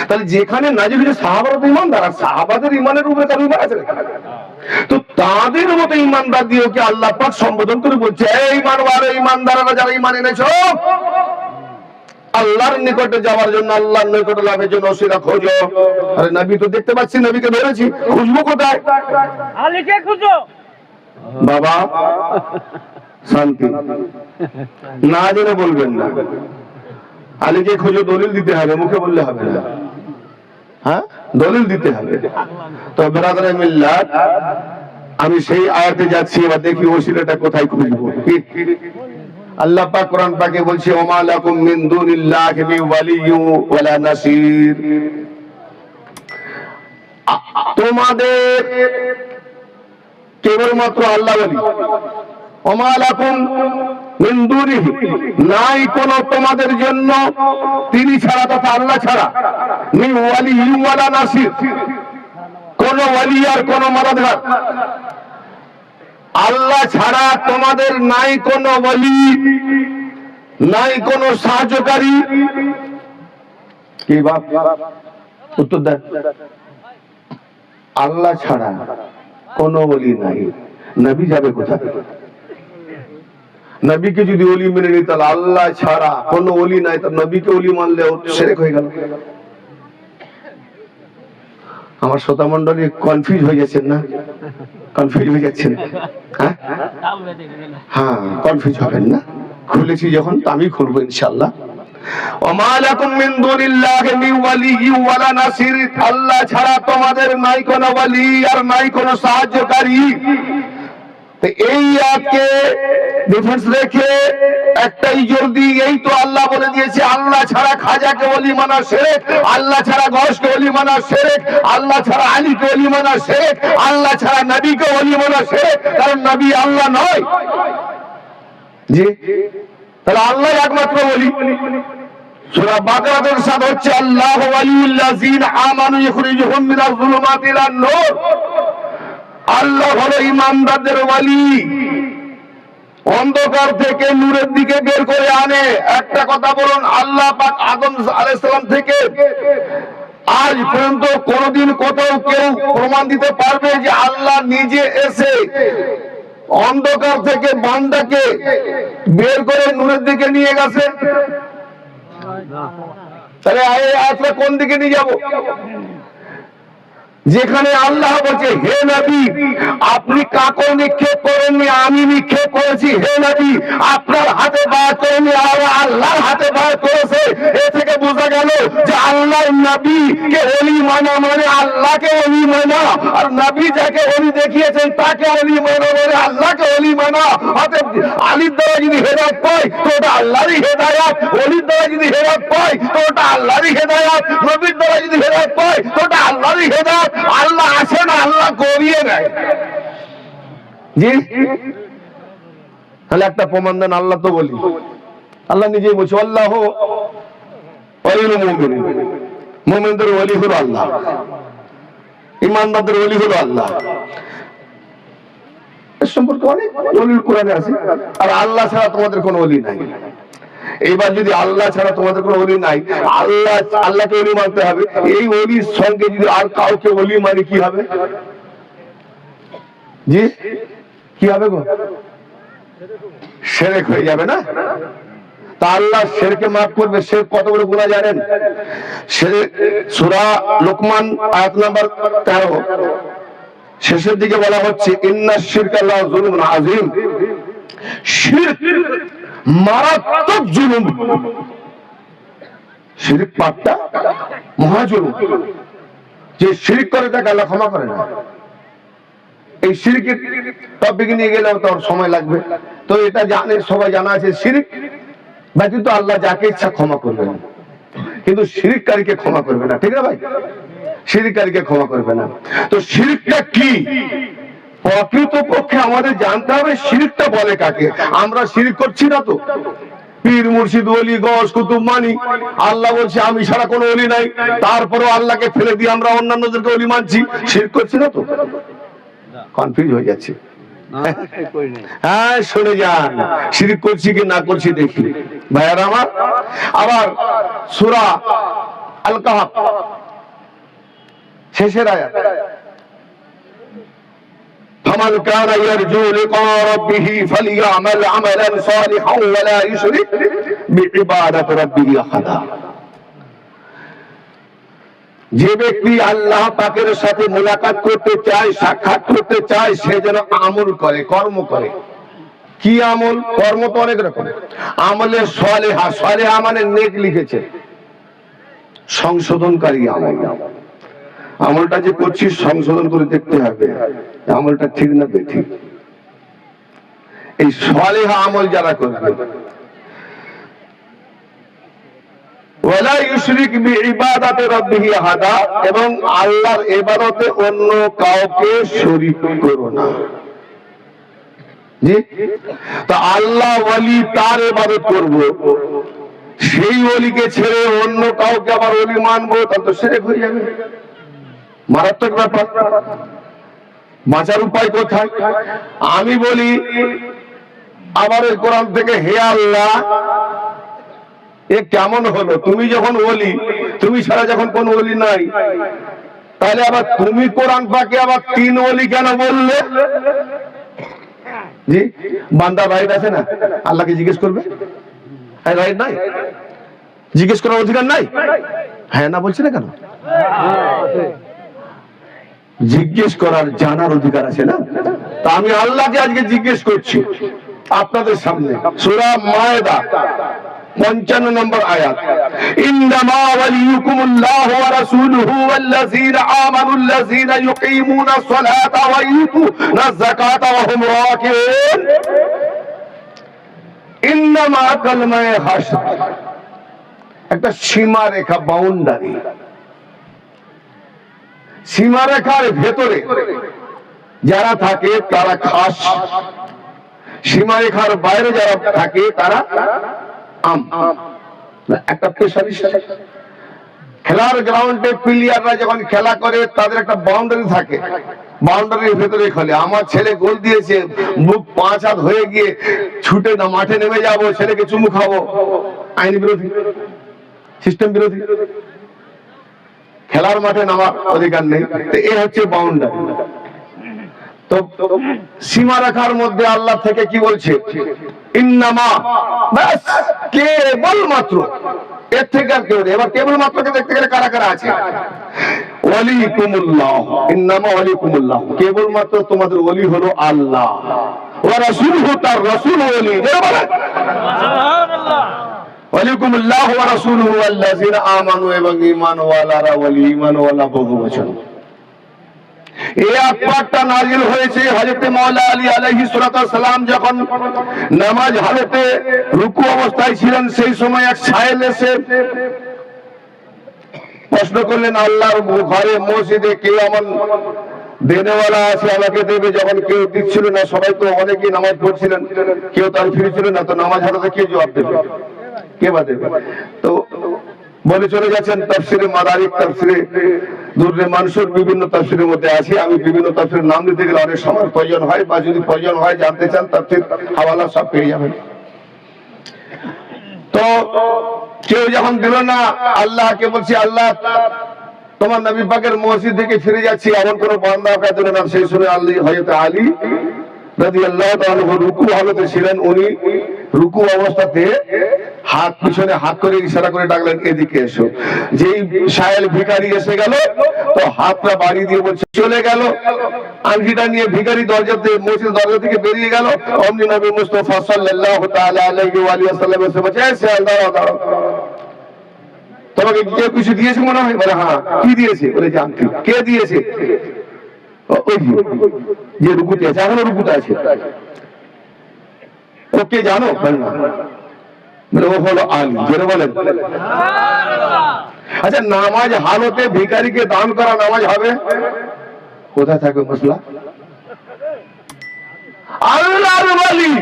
তাহলে যেখানে নাজিল হয়েছে সাহাবারা তো ঈমানদার, আর সাহাবাদের ঈমানের উপরে কারো ঈমান আছে নাকি? তো তাদের মতো ঈমানদার দিয়েও কি আল্লাহ পাক সম্বোধন করে বলছে, এই ঈমানওয়ালা, ঈমানদাররা যারা ঈমান এনেছো, আল্লাহর নিকটে যাওয়ার জন্য, আল্লাহর নিকটে লাভের জন্য ওসিলা খোঁজো। আরে নবী তো দেখতে পাচ্ছি, নবীকে ধরেছি, খুঁজবো কোথায়? আলীকে খুঁজো। বাবা শান্তি, না জেনে বলবেন না। আলীকে খুঁজে দলিল দিতে হবে, মুখে বললে হবে না। হ্যাঁ, দলিল দিতে হবে। তো বিরাদরে মিল্লাত, আমি সেই আয়াতে যাচ্ছি, এবার দেখি ওসিলাটা কোথায় খুঁজবো। আল্লাহ পাক কোরআন পাকে বলছে, ওমা লাকুম মিন দুনিল্লাহি মিন ওয়ালিয়্যিন ওয়ালা নাসির। তোমাদের কেবলমাত্র আল্লাহ ওয়ালি। ওমা লাকুম মিন দুনিহি, নাই কোন তোমাদের জন্য তিনি ছাড়া, তথা আল্লাহ ছাড়া, মিন ওয়ালিয়্যিন ওয়ালা নাসির, কোন ওয়ালি আর কোন মাদাদগার। আল্লাহ ছাড়া তোমাদের নাই কোন ওয়ালি, নাই কোন সাহায্যকারী। কি বাপ, উত্তর দেন। আল্লাহ ছাড়া কোন ওয়ালি নাই, নবী যাবে কোথায়? নবীকে যদি ওলি মেনে নিই তাহলে আল্লাহ ছাড়া কোনো ওলি নাই, তার নবীকে ওলি মানলে শিরক হয়ে গেল। আমার শ্রোতা মন্ডলী কনফিউজ হয়ে যাচ্ছেন না? কনফিউজ হয়ে যাচ্ছেন? হ্যাঁ, কনফিউজ হবেন না, খুলেছি যখন তো আমি খুলবো ইনশাআল্লাহ। ওমা লাকুম মিন দুনিল্লাহি মিন ওয়ালিয়্যিন ওয়ালা নাসির, আল্লাহ ছাড়া তোমাদের নাই কোনো ওলি আর নাই কোনো সাহায্যকারী। তো এই আয়াতকে ডিফারেন্স রেখে একটাই জোর দিই, এই তো আল্লাহ বলে দিয়েছে আল্লাহ ছাড়া খাজাকে ওলি মানা শিরক, আল্লাহ ছাড়া গৌসকে ওলি মানা শিরক, আল্লাহ ছাড়া আলীকে ওলি মানা শিরক, আল্লাহ ছাড়া নবীকে ওলি মানা শিরক, কারণ নবী আল্লাহ নয়। জি, তাহলে আল্লাহ একমাত্র ওলি। সূরা বাকারার ইরশাদ হচ্ছে আল্লাহু ওয়ালিয়ুল্লাযিনা আমানু ইখরিজুহুম মিনাজ যুলুমাতি ইলান নূর। আল্লাহ হলো ঈমানদারদের ওয়ালি, অন্ধকার থেকে নূরের দিকে বের করে আনে। একটা কথা বলুন, আল্লাহ পাক আদম আলাইহিস সালাম থেকে আজ পর্যন্ত কোনদিন কোথাও কেউ প্রমাণ দিতে পারবে যে আল্লাহ নিজে এসে অন্ধকার থেকে বান্দাকে বের করে নূরের দিকে নিয়ে গেছে? তাহলে আজকে কোন দিকে নিয়ে যাব? যেখানে আল্লাহ বলছে হে নবী আপনি কাকর নিক্ষেপ করেননি, আমি নিক্ষেপ করেছি। হে নবী আপনার হাতে বায়াত করেননি, আল্লাহর হাতে বায়াত করেছে। এ থেকে বোঝা গেল যে আল্লাহর নবীকে ওলি মানা মানে আল্লাহকে ওলি মানা, আর নবী যাকে ওলি দেখিয়েছেন তাকে ওলি মানা মানে আল্লাহকে ওলি মানা। অতএব আলীর দ্বারা যদি হেদায়েত পাই তো ওটা আল্লাহরই হেদায়েত, ওলির দ্বারা যদি হেদায়েত পাই তো ওটা আল্লাহরই হেদায়েত, নবীর দ্বারা যদি হেদায়েত পাই তো ওটা আল্লাহরই হেদায়েত। আল্লাহ আসে না, আল্লাহ করিয়ে নেয়। জি, তাহলে একটা প্রমাণ দেন। আল্লাহ তো বলি, আল্লাহ নিজেই বলছে আল্লাহ ওয়ালিউল মুমিনিন, মুমিনদের ওলি হলো আল্লাহ, ঈমানদারদের ওলি হলো আল্লাহ। এর সম্পর্কে অনেক দলিল কোরআনে আছে। আর আল্লাহ ছাড়া তোমাদের কোনো ওলি নাই। এইবার যদি আল্লাহ ছাড়া তোমাদের কোনো ওলি নাই, আল্লাহকে ওলি মানতে হবে। এই ওলির সঙ্গে যদি আর কাউকে ওলি মানে কি হবে? জি, কি হবে গো? শিরক হয়ে যাবে না? তা আল্লাহ শিরকে মাফ করবে। শিরক কত বড় গুনাহ জানেন? সূরা লোকমান আয়াত নাম্বার 13 শেষের দিকে বলা হচ্ছে ইন্নাশ শিরকা লাযুলমুন আযীম, শিরক মারাত্মক জুলুম। শিরক পাপটা মহা জুলুম। যে শিরক করে তাকে আল্লাহ ক্ষমা করে না। এই শিরকের টপিকে নিয়ে গেলেও তো সময় লাগবে। তো এটা জানে, সবাই জানা আছে শিরক ব্যতীত আল্লাহ যাকে ইচ্ছা ক্ষমা করবে না, কিন্তু শিরককারীকে ক্ষমা করবে না। ঠিক না ভাই? শিরককারীকে ক্ষমা করবে না। তো শিরকটা কি? প্রকৃতপক্ষে আমাদের জানতে হবে শিরকটা বলে কাকে। আমরা শিরক করছি না তো, পীর মুর্শিদ ওলি গস কুতুব মানি। আল্লাহ বলছে আমি ছাড়া কোনো ওলি নাই, তারপরেও আল্লাহকে ফেলে দিয়ে আমরা অন্যান্যদেরকে ওলি মানছি। শিরক করছি না তো? কনফিউজ হয়ে যাচ্ছে। হ্যাঁ, শুনে যান, শিরক করছি কি না করছি দেখি ভাইয়ারা আমার। আবার সূরা আল কাহফ শেষের আয়াত, فمن كان يرجو لقاء ربه فليعمل عملا صالحا ولا يشرك بعبادة ربه أحدا। যে ব্যক্তি আল্লাহ পাকের সাথে মুলাকাত করতে চায়, সাক্ষাৎ করতে চায়, সে যেন আমল করে, কর্ম করে। কি আমল? কর্ম তো অনেক রকম। আমলে সালেহা, সালেহা মানে নেক লিখেছে, সংশোধনকারী আমল। আমলটা যে করছি সংশোধন করে দেখতে হবে আমলটা ঠিক না বেঠিক। এই সালেহা আমল যারা করবে, ওয়ালা ইউশরিক বিইবাদাতি রাব্বিহি আহাদা, এবং আল্লাহর ইবাদতে অন্য কাউকে শরীক করো না। জি, তো আল্লাহ ওয়ালি, তার ইবাদত করব, সেই ওলিকে ছেড়ে অন্য কাউকে আবার ওলি মানবো, তাহলে তো শিরক হয়ে যাবে। মারাত্মক ব্যাপার। বাঁচার উপায় কোথায়? আমি বলি আবার এই কোরআন থেকে, হে আল্লাহ এ কেমন হলো? তুমি যখন ওলি, তুমি ছাড়া যখন কোন ওলি নাই, তাহলে আবার তুমি কোরআন পাকে আবার তিন ওলি কেন বললে? জি, বান্দার রাইট আছে না আল্লাহকে জিজ্ঞেস করবে? রাইট নাই? জিজ্ঞেস করার অধিকার নাই? হ্যাঁ না বলছে না কেন? জিজ্ঞেস করার, জানার অধিকার আছে না? তা আমি আল্লাহকে আজকে জিজ্ঞেস করছি আপনাদের সামনে, সূরা মায়েদা 55 নম্বর আয়াত, ইন্নামা ওয়ালিয়ুকুমুল্লাহু ওয়া রাসূলুহু ওয়াল্লাযীনা আমানুল্লাযীনা ইউকিমুনাস সালাতা ওয়া ইউতুনাজ যাকাতা ওয়া হুম রাকিউন। ইন্নামা কালমায়ে হাসর, একটা সীমারেখা, বাউন্ডারি। সীমারেখার ভেতরে যারা থাকে তারা খাস, সীমারেখার বাইরে যারা থাকে তারা আম। একটা স্পেশালিস্ট খেলার গ্রাউন্ডে প্লেয়াররা যখন খেলা করে তাদের একটা বাউন্ডারি থাকে, বাউন্ডারির ভেতরে খেলে। আমার ছেলে গোল দিয়েছে, বুক 5 হাত হয়ে গিয়ে ছুটে না মাঠে নেমে যাবো, ছেলেকে চুমু খাবো, আইন বিরোধী, সিস্টেম বিরোধী। খেলার মাঠে নামার অধিকার নেই। এ হচ্ছে বাউন্ডারি। তো সীমারেখার মধ্যে আল্লাহ থেকে কি বলছে? ইন্নামা, বাস, কেবলমাত্র, এর থেকে আর কেউ নেই। এবার কেবলমাত্রকে দেখতে গেলে কারা কারা আছে? ওয়ালিকুমুল্লাহ, ইন্নামা ওয়ালিকুমুল্লাহ, কেবলমাত্র তোমাদের ওলি হলো আল্লাহ, ওয়া রাসূলুহু, তার রাসূল ওলি। সুবহানাল্লাহ। ওয়ালিকুমুল্লাহ ওয়া রাসূলুহু ওয়াল্লাযীনা আমানু, এবং ঈমানওয়ালারা, ওয়ালি ঈমানওয়ালা বহুবচন। এই আয়াতটা নাযিল হয়েছে হযরত মাওলা আলী আলাইহিস সালাতু ওয়াস সালাম যখন নামাজ হালতে রুকু অবস্থায় ছিলেন। সেই সময় এক সায়েল এসে প্রশ্ন করলেন, আল্লাহর ঘরে মসজিদে কেউ আমার দেনেওয়ালা আছে, আমাকে দেবে। যখন কেউ দিচ্ছিল না, সবাই তো অনেকেই নামাজ পড়ছিলেন, কেউ তার ফিরছিল না, তো নামাজ হালতে কে জবাব দেবে? কে বা দেবে? তো বলে চলে যাচ্ছেন তাফসিরে মাদারিক, তাফসিরে দুররে মানসুর, বিভিন্ন তাফসিরের মধ্যে আছে। আমি বিভিন্ন তাফসিরের নাম দিতে গেলে অনেক সময় প্রয়োজন হয়, বা যদি প্রয়োজন হয় জানতে চান তাফসির হাওয়ালা সব পেয়ে যাবেন। তো কেউ যখন দিল না, আল্লাহকে বলছি, আল্লাহ তোমার নবী পাকের মসজিদ থেকে ফিরে যাচ্ছি, এমন কোন বান্দা কাজ দিল না। সেই সময় আলী, হযরত আলী রাদিয়াল্লাহু তাআলা রুকু হালতে ছিলেন। উনি রুকু অবস্থাতে হাত পিছনে হাত করে ইশারা করে ডাকলেন, এদিকে এসো। যেই সায়েল ভিখারি এসে গেল, তো হাতটা বাড়ি দিয়ে বলছে চলে গেল। আংটিটা নিয়ে ভিখারি দরজাতে, মসজিদ দরজা থেকে বেরিয়ে গেল। অমনি নবী মুস্তাফা সাল্লাল্লাহু তাআলা আলাইহি ওয়া সাল্লাম এসে বলছে, এই সায়েল দাঁড়াও দাঁড়াও, তোমাকে কেউ কিছু দিয়েছে মনে হয়? বলে হ্যাঁ। কি দিয়েছে? বলে যে আংটি। কে দিয়েছে? ওই যে রুকুতে আছে, এখনো রুকুতে আছে। ওকে জানো? বলে ও হলো আলী। জোরে বলেন। আচ্ছা, নামাজ হালতে ভিখারিকে দান করা নামাজ হবে? কোথায় থাকবে মশলা? আল্লাহর ওলি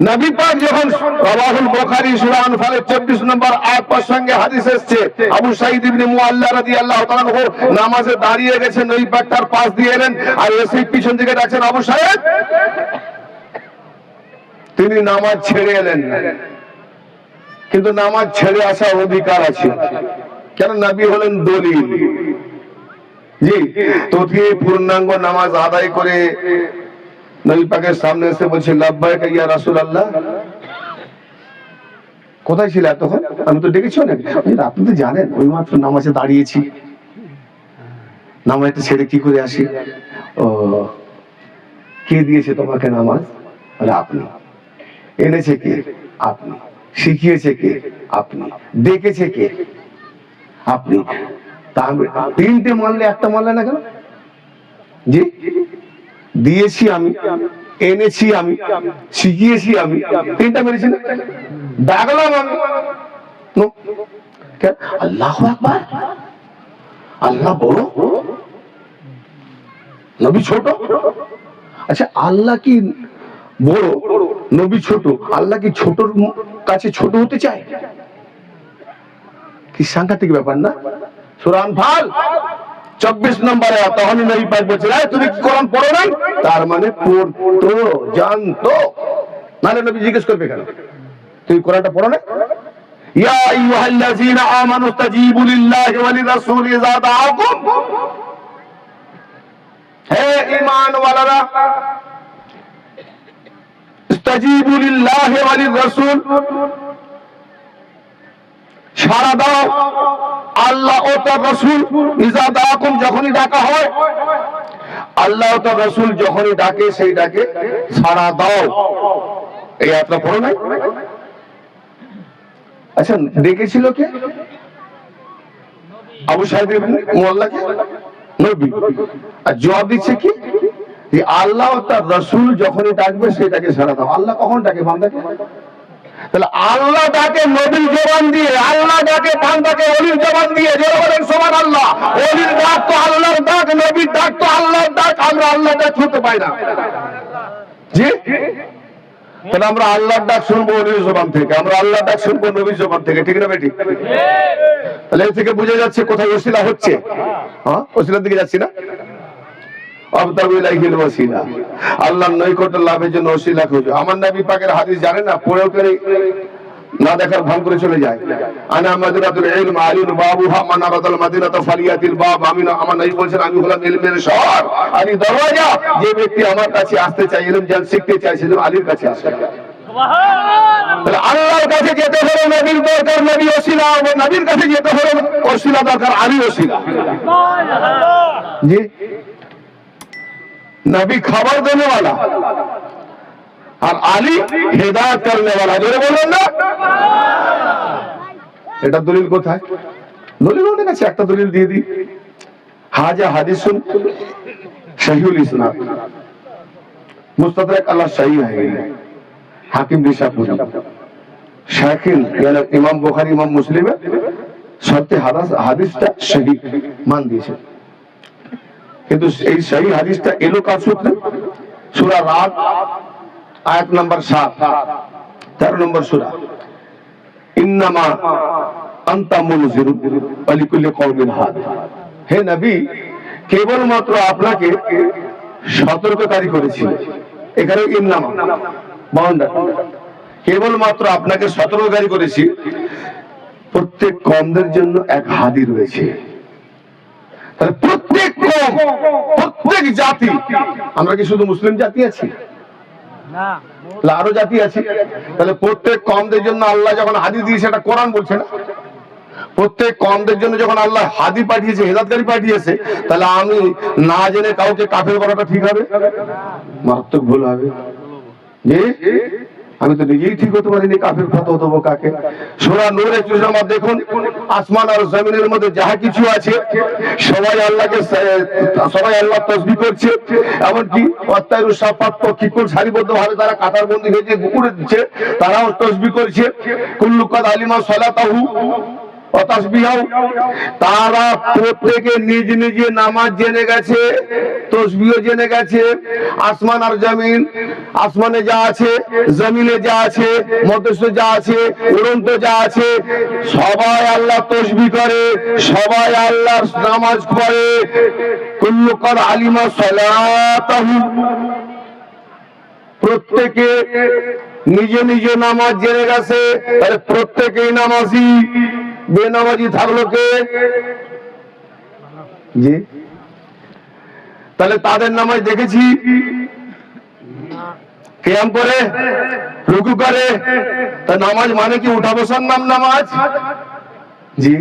নবী পাক যখন রাওয়াহুল বুখারী সূরা আনফালের 24 নম্বর আয়াত প্রসঙ্গে হাদিস এসেছে, আবু সাঈদ ইবনে মুআল্লা রাদিয়াল্লাহু তাআলা আনহু নামাজে দাঁড়িয়ে গেছেন, নবী পাক তার পাশ দিয়ে এলেন, আর এসে পিছন দিকে ডাকছেন, আবু সাঈদ। তিনি নামাজ ছেড়ে এলেন না, কিন্তু নামাজ ছেড়ে আসার অধিকার আছে, কেন? নবী হলেন দলিল। জি, তো তিনি পূর্ণাঙ্গ নামাজ আদায় করে নবী পাকের সামনে এসে বলছে, লাব্বাইক ইয়া রাসূলুল্লাহ। কোথায় ছিল তখন? আমি তো ডেকেছি না। আপনি তো জানেন ওই মাত্র নামাজে দাঁড়িয়েছি, নামাজটা ছেড়ে কি করে আসি? ও, কে দিয়েছে তোমাকে নামাজ? বলে আপনি। এনেছে কে? আপনি। শিখিয়েছে কে? আপনি। ডেকেছে কে? আপনি। তাহলে তিনটে মানলে একটা মানলে না কেন? জি, দিয়েছি আমি, এনেছি আমি, শিখিয়েছি আমি, তিনটা মেরেছি না? ডাকলাম আমি। আল্লাহু আকবার। আল্লাহ বড়, নবী ছোট। আচ্ছা, আল্লাহ কি বড়, নবী ছোট? আল্লাহ কি ছোটর কাছে ছোট হতে চায়? কি সাংঘাতিক ব্যাপার না? সূরা আনফাল 24 নম্বরে তখন নবী পাক বলছেন, তুমি কি কোরআন পড়ো নাই? তার মানে পড়তো, জানতো। নালে নবী জিজ্ঞেস করবে কেন তুমি কোরআনটা পড়ো না? ইয়া আইয়ুহাল্লাযীনা আমানু ইসতাজীবু লিল্লাহি ওয়া লিরাসূলি ইযা দাআকুম। হে ঈমানওয়ালারা, ইস্তাজিবু লিল্লাহি ওয়া লির-রাসূল, সাড়া দাও আল্লাহ ও তার রাসূল, ইজা দাআকুম, যখনই ডাকা হয়, আল্লাহ ও তার রাসূল যখনই ডাকে সেই ডাকে সাড়া দাও। এই আয়াতটা পড়ো নাই? আচ্ছা, ডেকেছিল কে? আবু সাইদ ইবনে মুআল্লাকে নবী। আর জবাব দিচ্ছে কি? আল্লাহ ও তার রাসূল যখনই ডাকবে সেটাকে সাড়া দাও। আল্লাহ কখন ডাকে বান্দাকে? তাহলে আল্লাহ ডাকে নবীর জবান দিয়ে, আল্লাহ ডাকে বান্দাকে ওলির জবান দিয়ে। জোরে বলেন সুবহানাল্লাহ। ওলির ডাক তো আল্লাহর ডাক, নবীর ডাক তো আল্লাহর ডাক। আমরা আল্লাহর ডাক শুনতে পাই না। জি, তাহলে আমরা আল্লাহর ডাক শুনবো ওলির জবান থেকে, আমরা আল্লাহর ডাক শুনবো নবীর জবান থেকে, ঠিক না বেটি? তাহলে এর থেকে বোঝা যাচ্ছে কোথায় ওসিলা হচ্ছে। হ্যাঁ, ওসিলার দিকে যাচ্ছি না? আল্লাহর নৈকট্য লাভের জন্য ওসিলা খোঁজো। আমার নবী পাকের হাদিস জানেন না, পড়েও করে না দেখার ভান করে চলে যায়। আনা মাদরাতুল ইলম আলিন বাবুহা মান আরাদাল মাদিনাতা ফালিয়াতিল বাব। আমার নবী বলেছেন আমি হলাম ইলমের শহর, আলী দরওয়াজা। যে ব্যক্তি আমার কাছে আসতে চায়, ইলম জান শিখতে চায়, সে যেন আলীর কাছে আসে। সুবহানাল্লাহ। আল্লাহর কাছে যেতে হলে নবীর দরকার, নবী ওসিলা। নবীর কাছে যেতে হলে ওসিলা দরকার, আলী ওসিলা। সুবহানাল্লাহ। জি, नबी खबर देने वाला और आली हिदायत करने वाला। जोरे बोलेন না? এটা দলিল কোথায়? দলিল অনেক আছে, একটা দলিল দিয়ে দিই। হাজা হাদিসুন সহিহুল ইসনাদ, মুস্তাদরাক আলা সহিহ है, হাকিম নিশাপুরি, শাকিল यानी ইমাম বুখারী ইমাম মুসলিম শর্তে হাদিসটা সহিহ মান দিয়েছে। কিন্তু এই সহিহ হাদিসটা এলো কার সূত্রে? সূরা রাদ আয়াত নাম্বার 7, 13 নম্বর সূরা। ইন্নামা আনতা মুনজির ওয়া লিকুল্লি কওমিন হাদ। হে নবী, কেবলমাত্র আপনাকে সতর্ককারী করেছি। এখানে ইন্নামা বাউন্ডার, কেবলমাত্র আপনাকে সতর্ককারী করেছি। প্রত্যেক কওমদের জন্য এক হাদি রয়েছে। তাহলে প্রত্যেক কওম, প্রত্যেক জাতি, আমরা কি শুধু মুসলিম জাতি আছি? না, আরো জাতি আছে। তাহলে প্রত্যেক কওমদের জন্য আল্লাহ যখন হাদি দিয়েছে, এটা কোরআন বলছে না? প্রত্যেক কওমদের জন্য যখন আল্লাহ হাদি পাঠিয়েছে, হেদায়েতকারী পাঠিয়েছে, তাহলে আমি না জেনে কাউকে কাফের করাটা ঠিক হবে? মারাত্মক ভুল হবে। জি, আমি তো নিজেই ঠিক হতে পারিনি, কাফের ফতোয়া দেবো কাকে? সূরা নূর 21 নম্বর দেখুন। আসমান আর জমিনের মধ্যে যাহা কিছু আছে সবাই আল্লাহকে, সবাই আল্লাহ তাসবিহ করছে। এমনকি অত্যায়ু সাফাত পক্ষীকুল সারিবদ্ধভাবে তারা কাতার বন্দী হয়েছে, ঘুরে দিচ্ছে, তারাও তাসবিহ করছে। কুল্লু কাদ আলিমা সালাতাহু ওয়া তাসবিহাহু, তারা প্রত্যেকে নিজ নিজ নামাজ জেনে গেছে, তাসবিহ জেনে গেছে। আসমান আর জমিন, আসমানে যা আছে, জমিনে যা আছে, মধ্যস্থ যা আছে, উড়ন্ত যা আছে, সবাই আল্লাহ তাসবিহ করে, সবাই আল্লাহর নামাজ পড়ে। কুল্লু কাদ আলিমা সালাতাহু, প্রত্যেকে নিজে নিজে নামাজ জেনে গেছে। তাহলে প্রত্যেকেই নামাজি, বেনামাজি থাকলো কে? জি, তাহলে তাদের নামাজ দেখেছি, কিয়াম করে, রুকু করে। তা নামাজ মানে কি উঠা বসার নাম নামাজ? জি,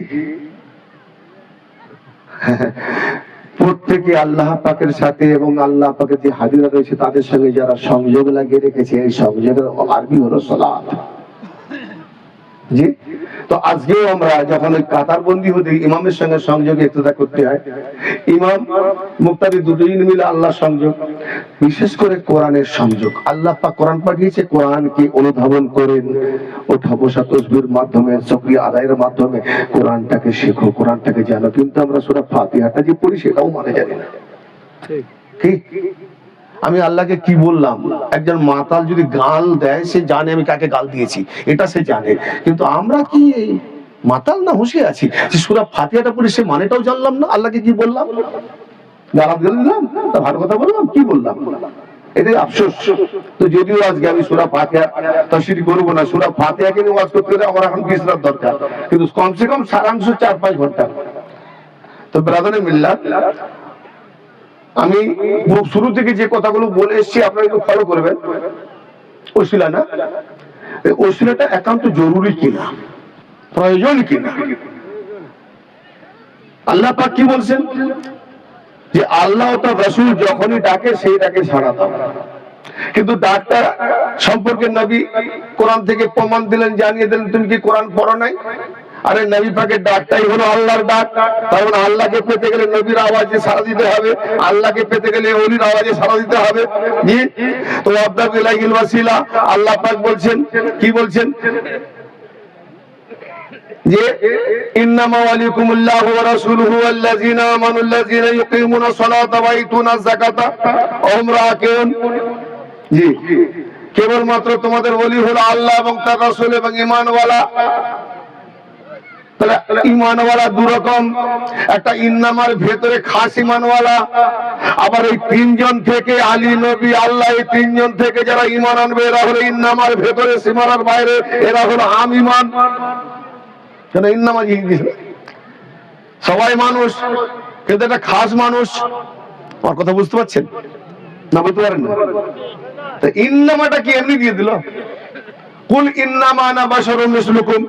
প্রত্যেকে আল্লাহ পাকের সাথে এবং আল্লাহ পাকের যে হাদিরা রয়েছে তাদের সঙ্গে যারা সংযোগ লাগিয়ে রেখেছে, এই সংযোগের আরবি হলো সালাত। জি, তো আজকেও আমরা যখন ওই কাতারবন্দি হতে ইমামের সঙ্গে সংযোগে ইক্তেদা করতে হয়, ইমাম মুক্তাদি দুটোই মিলে আল্লাহ সংযোগ, বিশেষ করে কোরআনের সংযোগ। আল্লাহ পাক কোরআন পাঠিয়েছে, কোরআনকে অনুধাবন করেন, ওঠা বসা তাসবিহর মাধ্যমে, শুকরিয়া আদায়ের মাধ্যমে কোরআনটাকে শেখো, কোরআনটাকে জানো। কিন্তু আমরা সূরা ফাতিহাটা যে পড়ি সেটাও মানে জানি না। ঠিক, আমি আল্লাহকে কি বললাম? একজন মাতাল যদি গাল দেয়, সে জানে আমি কাকে গাল দিয়েছি, এটা সে জানে। কিন্তু আমরা কি মাতাল না হুঁশিয়ার আছি যে সূরা ফাতিহাটা পড়ে সে মানেটাও জানলাম না, আল্লাহকে কি বললাম? গালাত দিলাম, তা ভালো কথা বললাম, কি বললাম? এটাই আফসোস। তো যদিও আজকে আমি সূরা ফাতিহা তাফসীর করব না, সূরা ফাতিহাকে নিয়ে ওয়াজ করতে গেলে আমার এখন বিছরাত দরকার, কিন্তু কমসে কম সারাংশ 4-5 ঘন্টা। তো ব্রাদারে মিল্লাত, আমি শুরু থেকে যে কথাগুলো বলে এসেছি আপনারা একটু ফলো করবেন। ওসিলা না, এই ওসিলাটা একান্ত জরুরি কিনা, প্রয়োজন কিনা? আল্লাহ পাক কি বলছেন যে আল্লাহ ও তার রাসূল যখনই ডাকে সেই ডাকে সাড়া দাও। কিন্তু ডাকটা সম্পর্কে নবী কোরআন থেকে প্রমাণ দিলেন, জানিয়ে দিলেন তুমি কি কোরআন পড়ো নাই? আরে নবী পাকের ডাকটাই হলো আল্লাহর ডাক। তার মানে আল্লাহকে পেতে গেলে নবীর আওয়াজে সাড়া দিতে হবে, আল্লাহকে পেতে গেলে ওলির আওয়াজে সাড়া দিতে হবে। জি, তো আব্দাল ইলাহিল ওয়াসিলা আল্লাহ পাক বলছেন, কি বলছেন যে ইন্নামা ওয়ালিকুমুল্লাহু ওয়া রাসূলুহু ওয়াল্লাযিনা আমানুল্লাযিনা ইউকিমুনাস সালাতা ওয়া ইউতুনাজ যাকাতা ওয়া হুম রাকিউন। জি, কেবলমাত্র তোমাদের ওলি হলো আল্লাহ এবং তার রাসূল এবং ঈমানওয়ালা। তাহলে ঈমানওয়ালা দু রকম, একটা ইন্নামার ভেতরে খাস ঈমানওয়ালা, আবার এই তিনজন থেকে আলী নবী আল্লাহ এই তিনজন থেকে যারা ঈমান আনবে এরা হলো ইন্নামার ভেতরে সীমানার বাইরে, এরা হলো আম ঈমান। কেন ইন্নামা সবাই মানুষ কিন্তু একটা খাস মানুষ। আমার কথা বুঝতে পারছেন না? বুঝতে পারেন না? ইন্নামাটা কি এমনি দিয়ে দিল? কুল ইন্নামা আনা বাশারুম মিসলুকুম,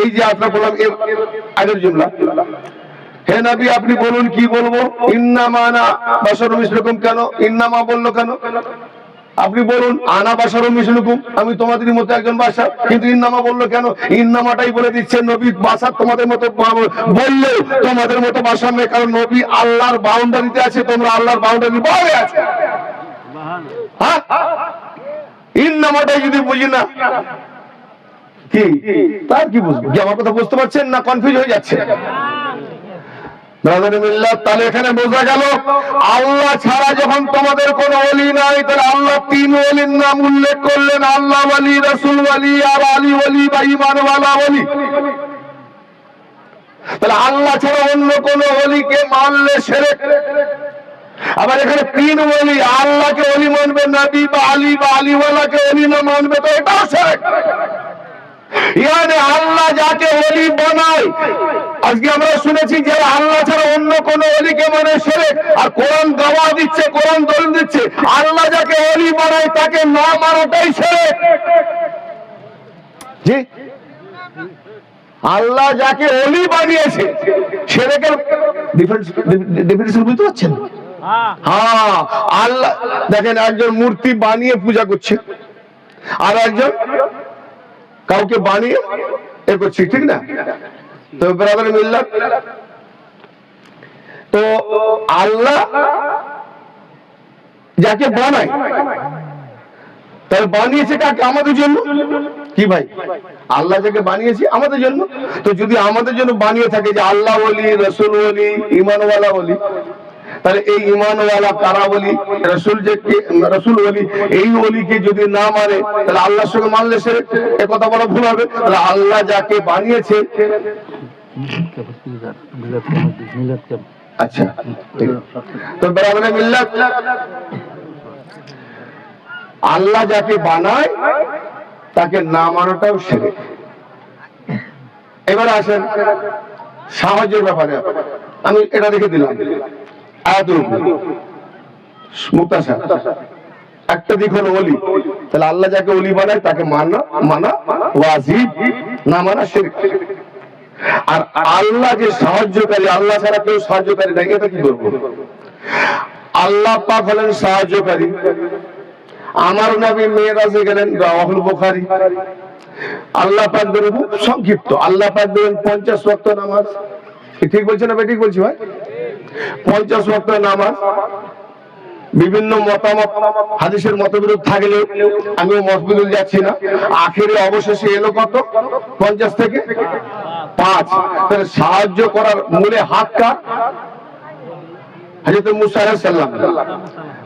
এই যে আপনারা বললাম এর আগের জুমলা, হে নবী আপনি বলুন কি বলবো? ইন্নামা আনা বাশারুম মিসলুকুম, কেন ইন্নামা বললো কেন? আপনি বলুন আনা বাশারুম মিসলুকুম, আমি তোমাদের মতো একজন বাশার, কিন্তু ইন্নামা বললো কেন? ইন্নামাটাই বলে দিচ্ছে নবী বাশার তোমাদের মতো, বললে তোমাদের মতো বাশার নেই, কারণ নবী আল্লাহর বাউন্ডারিতে আছে, তোমরা আল্লাহর বাউন্ডারির বাইরে আছো। হ্যাঁ, ইন্নামাটাই যদি বুঝি না কি তার কি বুঝবো? কি আমার কথা বুঝতে পারছেন না কনফিউজ হয়ে যাচ্ছে? তাহলে এখানে বোঝা গেল আল্লাহ ছাড়া যখন তোমাদের কোন ওলি নাই, তাহলে আল্লাহ তিন ওলির নাম উল্লেখ করলেন, আল্লাহ ওলি, রাসূল ওলি আর আলী ওলি বা ঈমানওয়ালা ওলি। তাহলে আল্লাহ ছাড়া অন্য কোন ওলিকে মানলে শিরক। আবার এখানে তিন ওলি, আল্লাহকে ওলি মানবে, নবী বা আলীওয়ালাকে ওলি না মানবে, তো এটাও শিরক। ইয়ানি আল্লাহ যাকে ওলি বানায়, আজকে আমরা শুনেছি যে আল্লাহ ছাড়া অন্য কোন ওলিকে মানে শিরক, আর কোরআন দাওয়া দিচ্ছে, কোরআন দলিল দিচ্ছে আল্লাহ যাকে ওলি বানায় তাকে না মানাটাই শিরক। জি, আল্লাহ যাকে ওলি বানিয়েছে শিরকের ডেফিনিশন বুঝতে পারছেন? হ্যাঁ, আল্লাহ দেখেন একজন মূর্তি বানিয়ে পূজা করছে, আর একজন কাউকে বানিয়ে এ করছে, ঠিক না? তো ব্রাদার মিল্লাত, তো আল্লাহ যাকে বানায় তার বানিয়েছে কাকে? আমাদের জন্য। কি ভাই, আল্লাহ যাকে বানিয়েছে আমাদের জন্য। তো যদি আমাদের জন্য বানিয়ে থাকে যে আল্লাহ ওলি, রাসূল ওলি, ঈমানওয়ালা ওলি, তাহলে এই ঈমানওয়ালা কারা ওলি, রাসূল যে রাসূল ওলি, এই ওলিকে যদি না মানে তাহলে আল্লাহর সঙ্গে মানলে শিরক। এই কথা বলা ভুল হবে। তাহলে আল্লাহ যাকে বানিয়েছে, আচ্ছা তো বরাবরে মিল্লাত, আল্লাহ যাকে বানায় তাকে না মানাটাও শিরক। এবার আসেন সাহায্যের ব্যাপারে, আমি এটা রেখে দিলাম আয়াতের উপর মুক্তাসার। একটা দিক হলো ওলি, তাহলে আল্লাহ যাকে ওলি বানায় তাকে মানা ওয়াজিব, না মানা শিরক। আর আল্লাহ যে সাহায্যকারী, আল্লাহ ছাড়া কেউ সাহায্যকারী নাই, এটা কি করবো? আল্লাহ পাক হলেন সাহায্যকারী। আমার নবী মেরাজে গেলেন, রাওয়াহুল বুখারী। আল্লাহ পাক বলেন, খুব সংক্ষিপ্ত, আল্লাহ পাক বলেন 50 ওয়াক্ত নামাজ। ঠিক বলছে না? ঠিক বলছি ভাই? 50 ওয়াক্ত নামাজ। বিভিন্ন মতামত হাদিসের মতবিরোধ থাকলে আমিও মতবিরোধ যাচ্ছি না, আখেরে অবশেষে এলো কত? 50 থেকে 5। তাহলে সাহায্য করার মূলে হাত কার? হযরত মুসা আলাইহিস সালাম।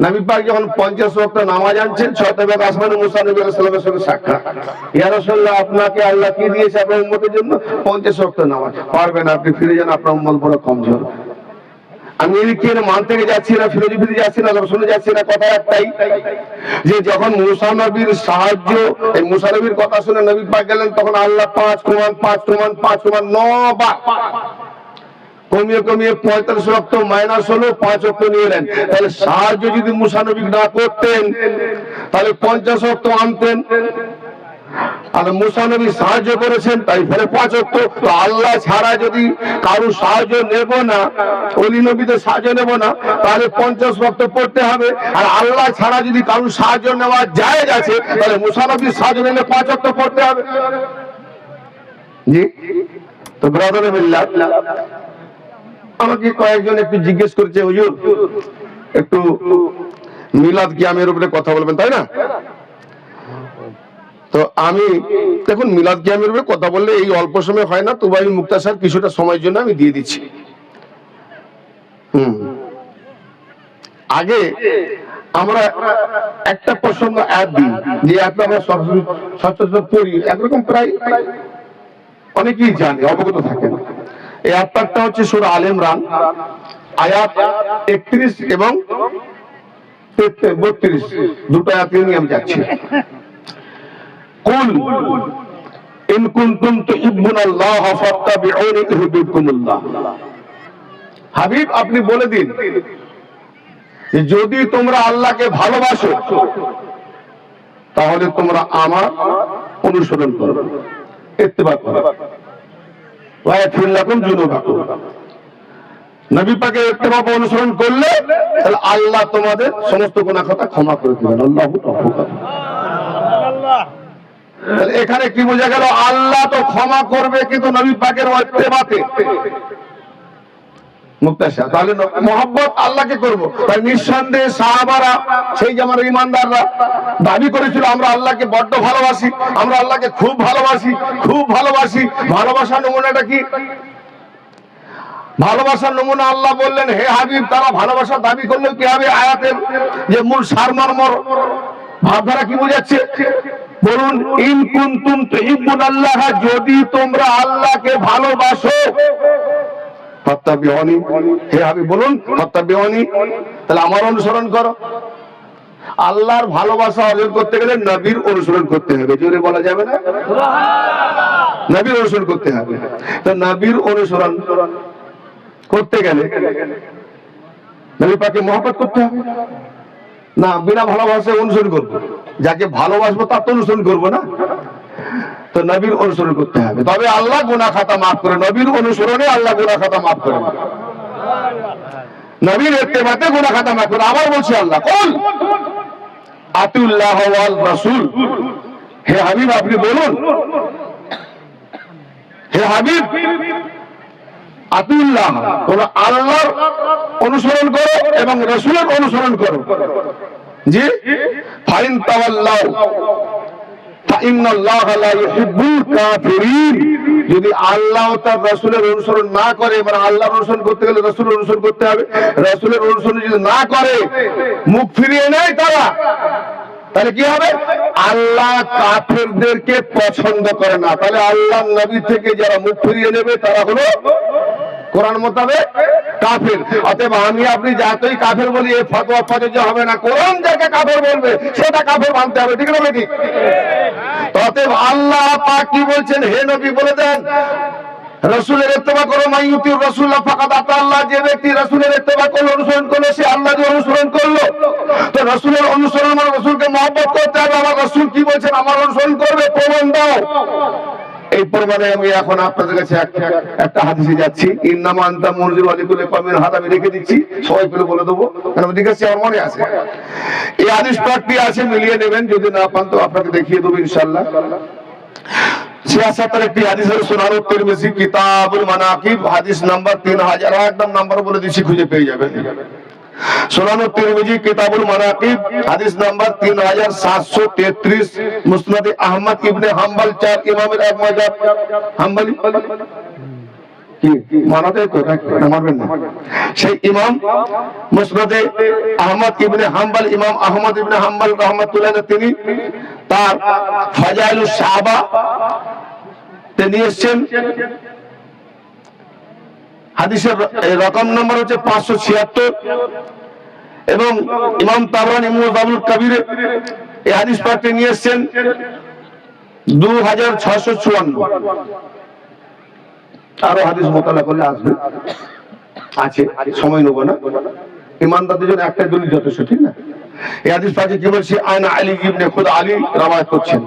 নবী পাক যখন 50 ওয়াক্ত নামাজ আনছেন, 6 ভাগ আসমানে মুসা নবী আলাইহিস সালামের সঙ্গে সাক্ষাৎ। ইয়া রাসূলুল্লাহ, আপনাকে আল্লাহ কি দিয়েছে আপনার উম্মতের জন্য? 50 ওয়াক্ত নামাজ। পারবেন আপনি, ফিরে যান, আপনার উম্মত বড় কমজোর। আমি এদিকে মান থেকে যাচ্ছি না, ফিরে যাচ্ছি না, শুনে যাচ্ছি না, কথা একটাই যে যখন মুসা নবীর সাহায্য, এই মুসা নবীর কথা শুনে নবী পাক গেলেন, তখন আল্লাহ 5 9 বার কমিয়ে কমিয়ে 45 ওয়াক্ত মাইনাস হলো 5 ওয়াক্ত নিয়ে এলেন। তাহলে সাহায্য যদি মুসা নবী না করতেন তাহলে 50 ওয়াক্ত আনতেন। আর মুসা নবী সাহায্য করেছেন তাই ফলে 5 ওয়াক্ত। তো আল্লাহ ছাড়া যদি কারো সাহায্য নেব না, ওলি নবীদের সাহায্য নেব না, তাহলে 50 ওয়াক্ত পড়তে হবে। আর আল্লাহ ছাড়া যদি কারো সাহায্য নেওয়া জায়েজ আছে তাহলে মুসা নবীর সাহায্য নিলে 5 ওয়াক্ত পড়তে হবে। জি, তো ব্রাদার মিল্লাত, আমাকে কয়েকজন একটু জিজ্ঞেস করছে, হুজুর একটু মিলাদ কিয়ামের উপরে কথা বলবেন, তাই না? তো আমি দেখুন, মিলাদ কিয়ামের উপরে কথা বললে এই অল্প সময় হয় না, তবু আমি মুক্তাসার কিছুটা সময়ের জন্য আমি দিয়ে দিচ্ছি। আগে আমরা একটা প্রসঙ্গ অ্যাড দিই, যে অ্যাডটা আমরা সচরাচর পড়ি, একরকম প্রায় অনেকেই জানে, অবগত থাকে না। এই আয়াতটা হচ্ছে সূরা আলে ইমরান, আয়াত 31 এবং 32, দুটো আয়াত নিয়ে আমি যাচ্ছি। কুল ইন কুনতুম তুহিব্বুনাল্লাহ ফাত্তাবিউনি ইউহিব্বুকুমুল্লাহ। হাবিব, আপনি বলে দিন যে যদি তোমরা আল্লাহকে ভালোবাসো তাহলে তোমরা আমার অনুসরণ করো, ইত্তেবা করো। ওয়া ইয়াগফির লাকুম যুনুবাকুম। নবী পাকের ইত্তেবা অনুসরণ করলে তাহলে আল্লাহ তোমাদের সমস্ত গুনাহ খাতা ক্ষমা করে দিবেন। আল্লাহু তাআলা। তাহলে এখানে কি বোঝা গেল? আল্লাহ তো ক্ষমা করবে, কিন্তু নবী পাকের ইত্তেবাতে মুক্তাশা। তাহলে মহব্বত আল্লাহকে করব। তাই নিঃসন্দেহে সাহাবারা, সেই যে আমার ঈমানদাররা দাবি করেছিল আমরা আল্লাহকে বড্ড ভালোবাসি, আমরা আল্লাহকে খুব ভালোবাসি, খুব ভালোবাসি। ভালোবাসার নমুনাটা কি? ভালোবাসার নমুনা আল্লাহ বললেন, হে হাবিব, তারা ভালোবাসা দাবি করলেও কি হবে? আয়াতের যে মূল সারমর্ম ভাবধারা কি বোঝাচ্ছে বলুন? ইন কুনতুম তুহিব্বুনাল্লাহ, যদি তোমরা আল্লাহকে ভালোবাসো, ফাত্তাবিউনি, হে হাবিব বলুন ফাত্তাবিউনি, তাহলে আমার অনুসরণ করো। আল্লাহর ভালোবাসা অর্জন করতে গেলে নবীর অনুসরণ করতে হবে। জোরে বলা যাবে না? নবীর অনুসরণ করতে হবে। তো নবীর অনুসরণ করতে গেলে নবী পাকে মহব্বত করতে হবে না? বিনা ভালোবাসায় অনুসরণ করবো? যাকে ভালোবাসবো তার তো অনুসরণ করবো না। তো নবীর অনুসরণ করতে হবে, তবে আল্লাহ গুনাহ খাতা মাফ করে। নবীর অনুসরণে আল্লাহ গুনাহ খাতা মাফ করে, নবীর ইত্তেবাতে গুনাহ খাতা মাফ করে। আবার বলছি আল্লাহ, কুল আতিউল্লাহ ওয়াল রাসূল, হে হাবিব আপনি বলুন, হে হাবিব আতিউল্লাহ, তোমরা আল্লাহর অনুসরণ করো এবং রাসূলের অনুসরণ করো। জি, ফাইন তাওয়াল্লাউ ফাইন্নাল্লাহা লা ইউহিব্বুল কাফিরিন। যদি আল্লাহ ও তার রাসূলের অনুসরণ না করে, মানে আল্লাহর অনুসরণ করতে গেলে রাসূলের অনুসরণ করতে হবে, রাসূলের অনুসরণ যদি না করে, মুখ ফিরিয়ে নেয় তারা, তাহলে কি হবে? আল্লাহ কাফেরদেরকে পছন্দ করে না। তাহলে আল্লাহর নবী থেকে যারা মুখ ফিরিয়ে নেবে তারা হলো কোরআন মোতাবেক কাফের। অতএব আমি আপনি যতই কাফের বলি, এই ফতোয়া প্রযোজ্য হবে না। কোরআন যাকে কাফের বলবে সেটা কাফের মানতে হবে, ঠিক না নাকি? অতএব আল্লাহ পাক কি বলছেন? হে নবী বলে দেন, রাসূলের ইত্তেবা করো। মাইয়ুতির রাসূলা ফাকাদ আতাল্লাহ, যে ব্যক্তি রাসূলের ইত্তেবা করলো, অনুসরণ করলো, সে আল্লাহর অনুসরণ করলো। তো রাসূলের অনুসরণ মানে রাসূলকে মহব্বত করতে হবে। আমার রাসূল কি বলছেন আমার অনুসরণ করবে, প্রমাণ দাও। এই প্রমাণে আমি এখন আপনাদের কাছে একটা হাদিসে যাচ্ছি। ইন্নামা আনতা মুনজির ওয়া লিকুল্লি কওমিন হাদ, আমি রেখে দিচ্ছি, সবাই পেলে বলে দেবো, কারণ আমি দেখেছি আমার মনে আছে। এই হাদিস পাঠটি আছে, মিলিয়ে নেবেন, যদি না পান তো আপনাকে দেখিয়ে দেবো ইনশাআল্লাহ। 76 একটি হাদিস আছে, সুনান তিরমিজি কিতাবুল মানাকিব, হাদিস নাম্বার 3000, একদম নাম্বার বলে দিচ্ছি, খুঁজে পেয়ে যাবেন। সুনান তিরমিজি কিতাবুল মানাকিব, হাদিস নাম্বার 3733, মুসনাদ আহমদ ইবনে হাম্বল, 4 ইমামের এক মাযহাব হাম্বলি। কি মানাতে তো মানবেন না? সেই ইমাম মুসনাদে আহমদ ইবনে হাম্বল, ইমাম আহমদ ইবনে হাম্বল রাহমাতুল্লাহ, তিনি তার ফাজাইলুস সাহাবা তে নিয়ে এসেছেন। হাদিসের রকম নম্বর হচ্ছে 576, এবং ইমাম তাবরানী মুজামুল কবির এই হাদিস পাঠটি নিয়ে এসেছেন 2654। আরো হাদিস মোতালা করলে আসবে। আছে, সময় নেব না। ইমানদারদের জন্য একটা দলিল যথেষ্ট, ঠিক না? এই হাদিস পাকে কি বলছে? আন আলী ইবনে খুদ আলী রওয়ায়াত করছেন,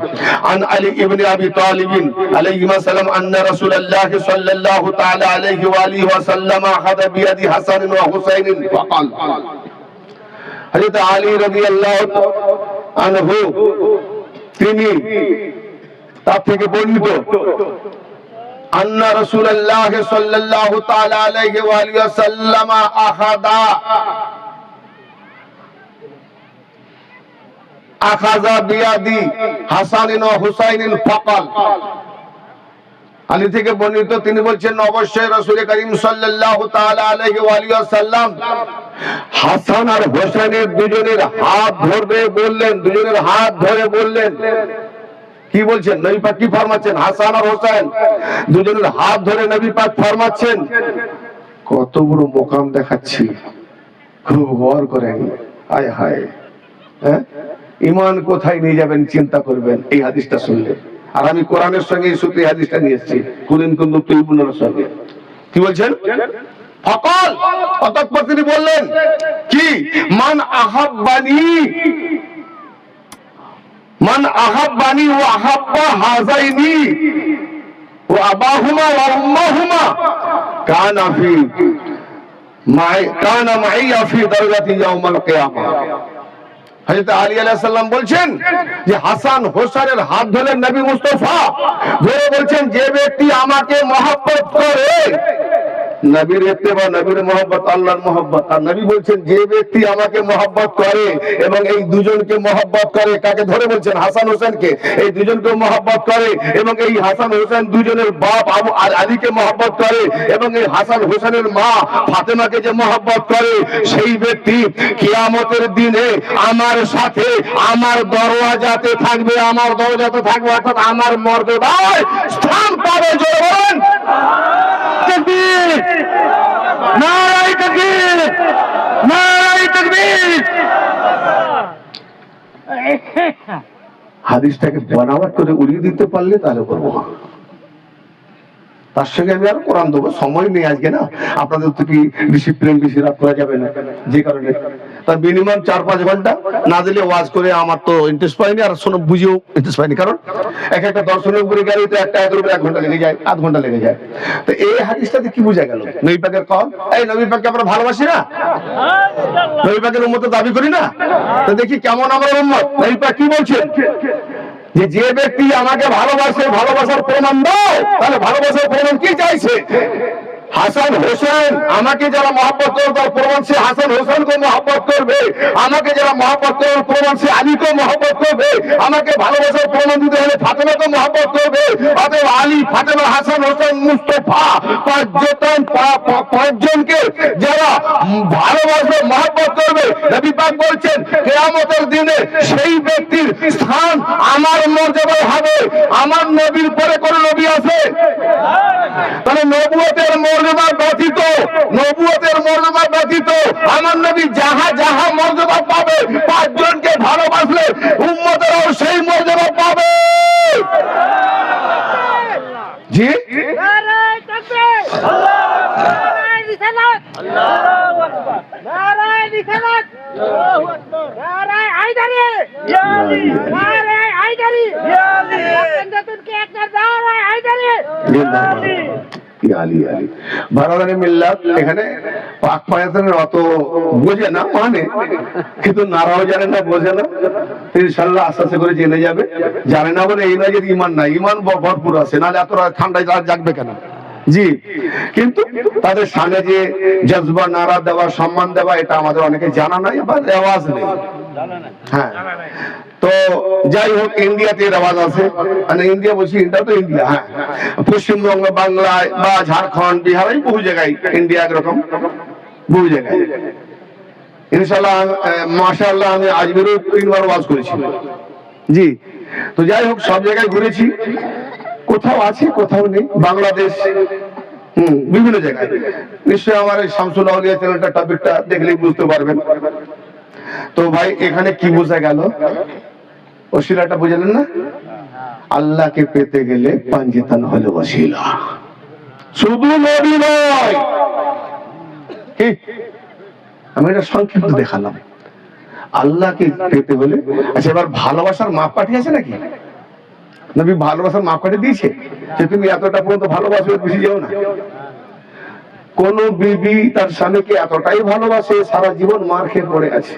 আন আলী ইবনে আবি তালিব আলাইহি সালাম আন্না রাসূলুল্লাহ সাল্লাল্লাহু তাআলা আলাইহি ওয়া আলিহি ওয়া সাল্লাম আখাযা বিয়াদি হাসান ওয়া হুসাইন ফাকাল। হযরত আলী রাদিয়াল্লাহু আনহু তিনি তার থেকে বর্ণিত, আন্না রাসূলুল্লাহ সাল্লাল্লাহু তাআলা আলাইহি ওয়া আলিহি ওয়া সাল্লাম আখাযা বিয়াদি হাসান ওয়া হুসাইন ফাকাল। আলী থেকে বর্ণিত, তিনি বলছেন অবশ্যই রাসূল করিম সাল্লাল্লাহু তাআলা আলাইহি ওয়া আলিহি ওয়া সাল্লাম হাসান আর হোসেনের দুজনের হাত ধরে বললেন, দুজনের হাত ধরে বললেন, কি বলছেন? নবী পাক কি ফরমাচ্ছেন? হাসান আর হোসেন দুজনের হাত ধরে নবী পাক ফরমাচ্ছেন। কত বড় মোকাম দেখাচ্ছি, খুব গৌর করেন। আয় হায়, হ্যাঁ, ঈমান কোথায় নিয়ে যাবেন চিন্তা করবেন এই হাদিসটা শুনলে। আর আমি কোরআনের সঙ্গে এই সূত্রে হাদিসটা নিয়ে এসেছি, কুলিন কুনতুম তুহিব্বুনার সঙ্গে। কি বলছেন? ফাকাল, অতঃপর তিনি বললেন কি? মান আহাব্বানি, মান আহাব্বানি ওয়া আহাব্বা হাযাইনি ওয়া আবাহুমা ওয়া উম্মাহুমা কানা মাইয়া ফি দারাজাতি ইয়াউমাল কিয়ামাহ। হযরত আলী আলাইহিস সালাম বলছেন যে হাসান হোসেনের হাত ধরে নবী মুস্তাফা ধরে বলছেন, যে ব্যক্তি আমাকে মহব্বত করে, নবীর ইত্তেবা, নবীর মহব্বত, আল্লাহর মহব্বত। আর নবী বলছেন যে ব্যক্তি আমাকে মহব্বত করে এবং এই দুজনকে মহব্বত করে, কাকে ধরে বলছেন? হাসান হোসেনকে। এই দুজনকে মহব্বত করে এবং এই হাসান হোসেন দুজনের বাপ আবু আর আলীকে মহব্বত করে এবং এই হাসান হোসেনের মা ফাতেমাকে যে মহব্বত করে, সেই ব্যক্তি কিয়ামতের দিনে আমার সাথে আমার দরওয়াজাতে থাকবে, আমার দরজাতে থাকবে, অর্থাৎ আমার মর্যাদায় স্থান পাবে। জোরে বলেন তাকবীর, নারায়ে তাকবীর, নারায়ে তাকবীর। হাদিসটাকে বানাওয়াট করে উড়িয়ে দিতে পারলে তাহলে করবো। তার সঙ্গে আমি আর কোরআন দেবো, সময় নেই আজকে, না আপনাদের তো কি ডিসিপ্লিন বেশি রাত করা যাবে না, যে কারণে তার মিনিমাম 4-5 ঘন্টা না দিলে ওয়াজ করে আমার তো ইন্টারেস্ট পাইনি, আর শোনো বুঝেও ইন্টারেস্ট পাইনি। কারণ এক একটা দর্শনের উপরে গেলে তো একটা 1 ঘন্টা লেগে যায়, আধ ঘন্টা লেগে যায়। তো এই হাদিসটাতে কি বোঝা গেল? নবী পাকের কওল, এই নবী পাককে আমরা ভালোবাসি না, নবী পাকের উম্মত দাবি করি না, তো দেখি কেমন আমরা উম্মত। নবী পাক কি বলছেন? যে ব্যক্তি আমাকে ভালোবাসে, ভালোবাসার প্রমাণ দাও। তাহলে ভালোবাসার প্রমাণ কি চাইছে? হাসান হোসেন আমাকে যারা মহব্বত করবে তার প্রমাণ সে হাসান হোসেনকে মহব্বত করবে, আমাকে যারা মহব্বত করবে প্রমাণ সে আলীকে মহব্বত করবে, আমাকে ভালোবাসার প্রমাণ দিতে হলে ফাতেমাকে মহব্বত করবে। অতএব আলী, ফাতেমা, হাসান, হোসেন, মুস্তাফা পাঁচজনকে যারা ভালোবাসবে, মহব্বত করবে, নবী পাক বলছেন কিয়ামতের দিনে সেই ব্যক্তির স্থান আমার মর্যাদায় হবে। আমার নবীর পরে কোন নবী আছে? তাহলে নবুয়তের মর্যাদা ব্যতীত, নবুয়তের মর্যাদা ব্যতীত আমার নবী যাহা যাহা মর্যাদা পাবে, 5 জনকে ভালোবাসলে উম্মতেরাও সেই মর্যাদা পাবে। জি, নারায়ে তাকবীর, নারায়ে রিসালাত, আল্লাহু আকবার, নারায়ে রিসালাত, আল্লাহু আকবার, নারায়ে হায়দারি, ইয়া আলী, নারায়ে হায়দারি, ইয়া আলী, নতুনকে একটা নারায়ে হায়দারি, ইয়া আলী। ভারতের মিল্লাত এখানে পাক পায়াতের অত বোঝে না, মানে কিন্তু নারাও জানে না, বোঝে না। ইনশাআল্লাহ আস্তে আস্তে করে জেনে যাবে। জানে না বলে এই নয় যে ঈমান নাই, ঈমান ভরপুর আছে, নাহলে এত ঠান্ডায় জাগবে কেন? জি, কিন্তু তাদের সামনে যে জজবা, নারা দেওয়া, সম্মান দেওয়া, এটা আমাদের অনেকে জানা নাই বা রেওয়াজ নেই। হ্যাঁ, তো যাই হোক, ইন্ডিয়াতে রেওয়াজ আছে, মানে ইন্ডিয়া বলছি, ইন্ডিয়া তো ইন্ডিয়া, হ্যাঁ, পশ্চিমবঙ্গ, বাংলায় বা ঝাড়খণ্ড, বিহার, এই বহু জায়গায় ইন্ডিয়া একরকম, বহু জায়গায়। ইনশাআল্লাহ, মাশাআল্লাহ, আমি আজমিরেও 3 বার ওয়াজ করেছি। জি, তো যাই হোক, সব জায়গায় ঘুরেছি, কোথাও আছে কোথাও নেই। বাংলাদেশ, বিভিন্ন জায়গায়। নিশ্চয়ই আমার এই শামসুল আউলিয়া চ্যানেলটা টপিকটা দেখলেই বুঝতে পারবেন। তো ভাই, এখানে কি বোঝা গেল? ওসিলাটা বুঝলেন না? আল্লাহকে পেতে গেলে পাঞ্জিতান হলো ওসিলা, শুধু নবী নয়। কি আমি এটা সংক্ষিপ্ত দেখালাম। আল্লাহকে পেতে হলে আচ্ছা এবার ভালোবাসার মাপকাঠি আছে নাকি? নবী ভালোবাসার মাপকাঠি দিয়েছে যে তুমি এতটা পর্যন্ত ভালোবাসো, বেশি যেও না। কোন বিবি তার স্বামীকে এতটাই ভালোবাসে সারা জীবন মার খেয়ে পড়ে আছে,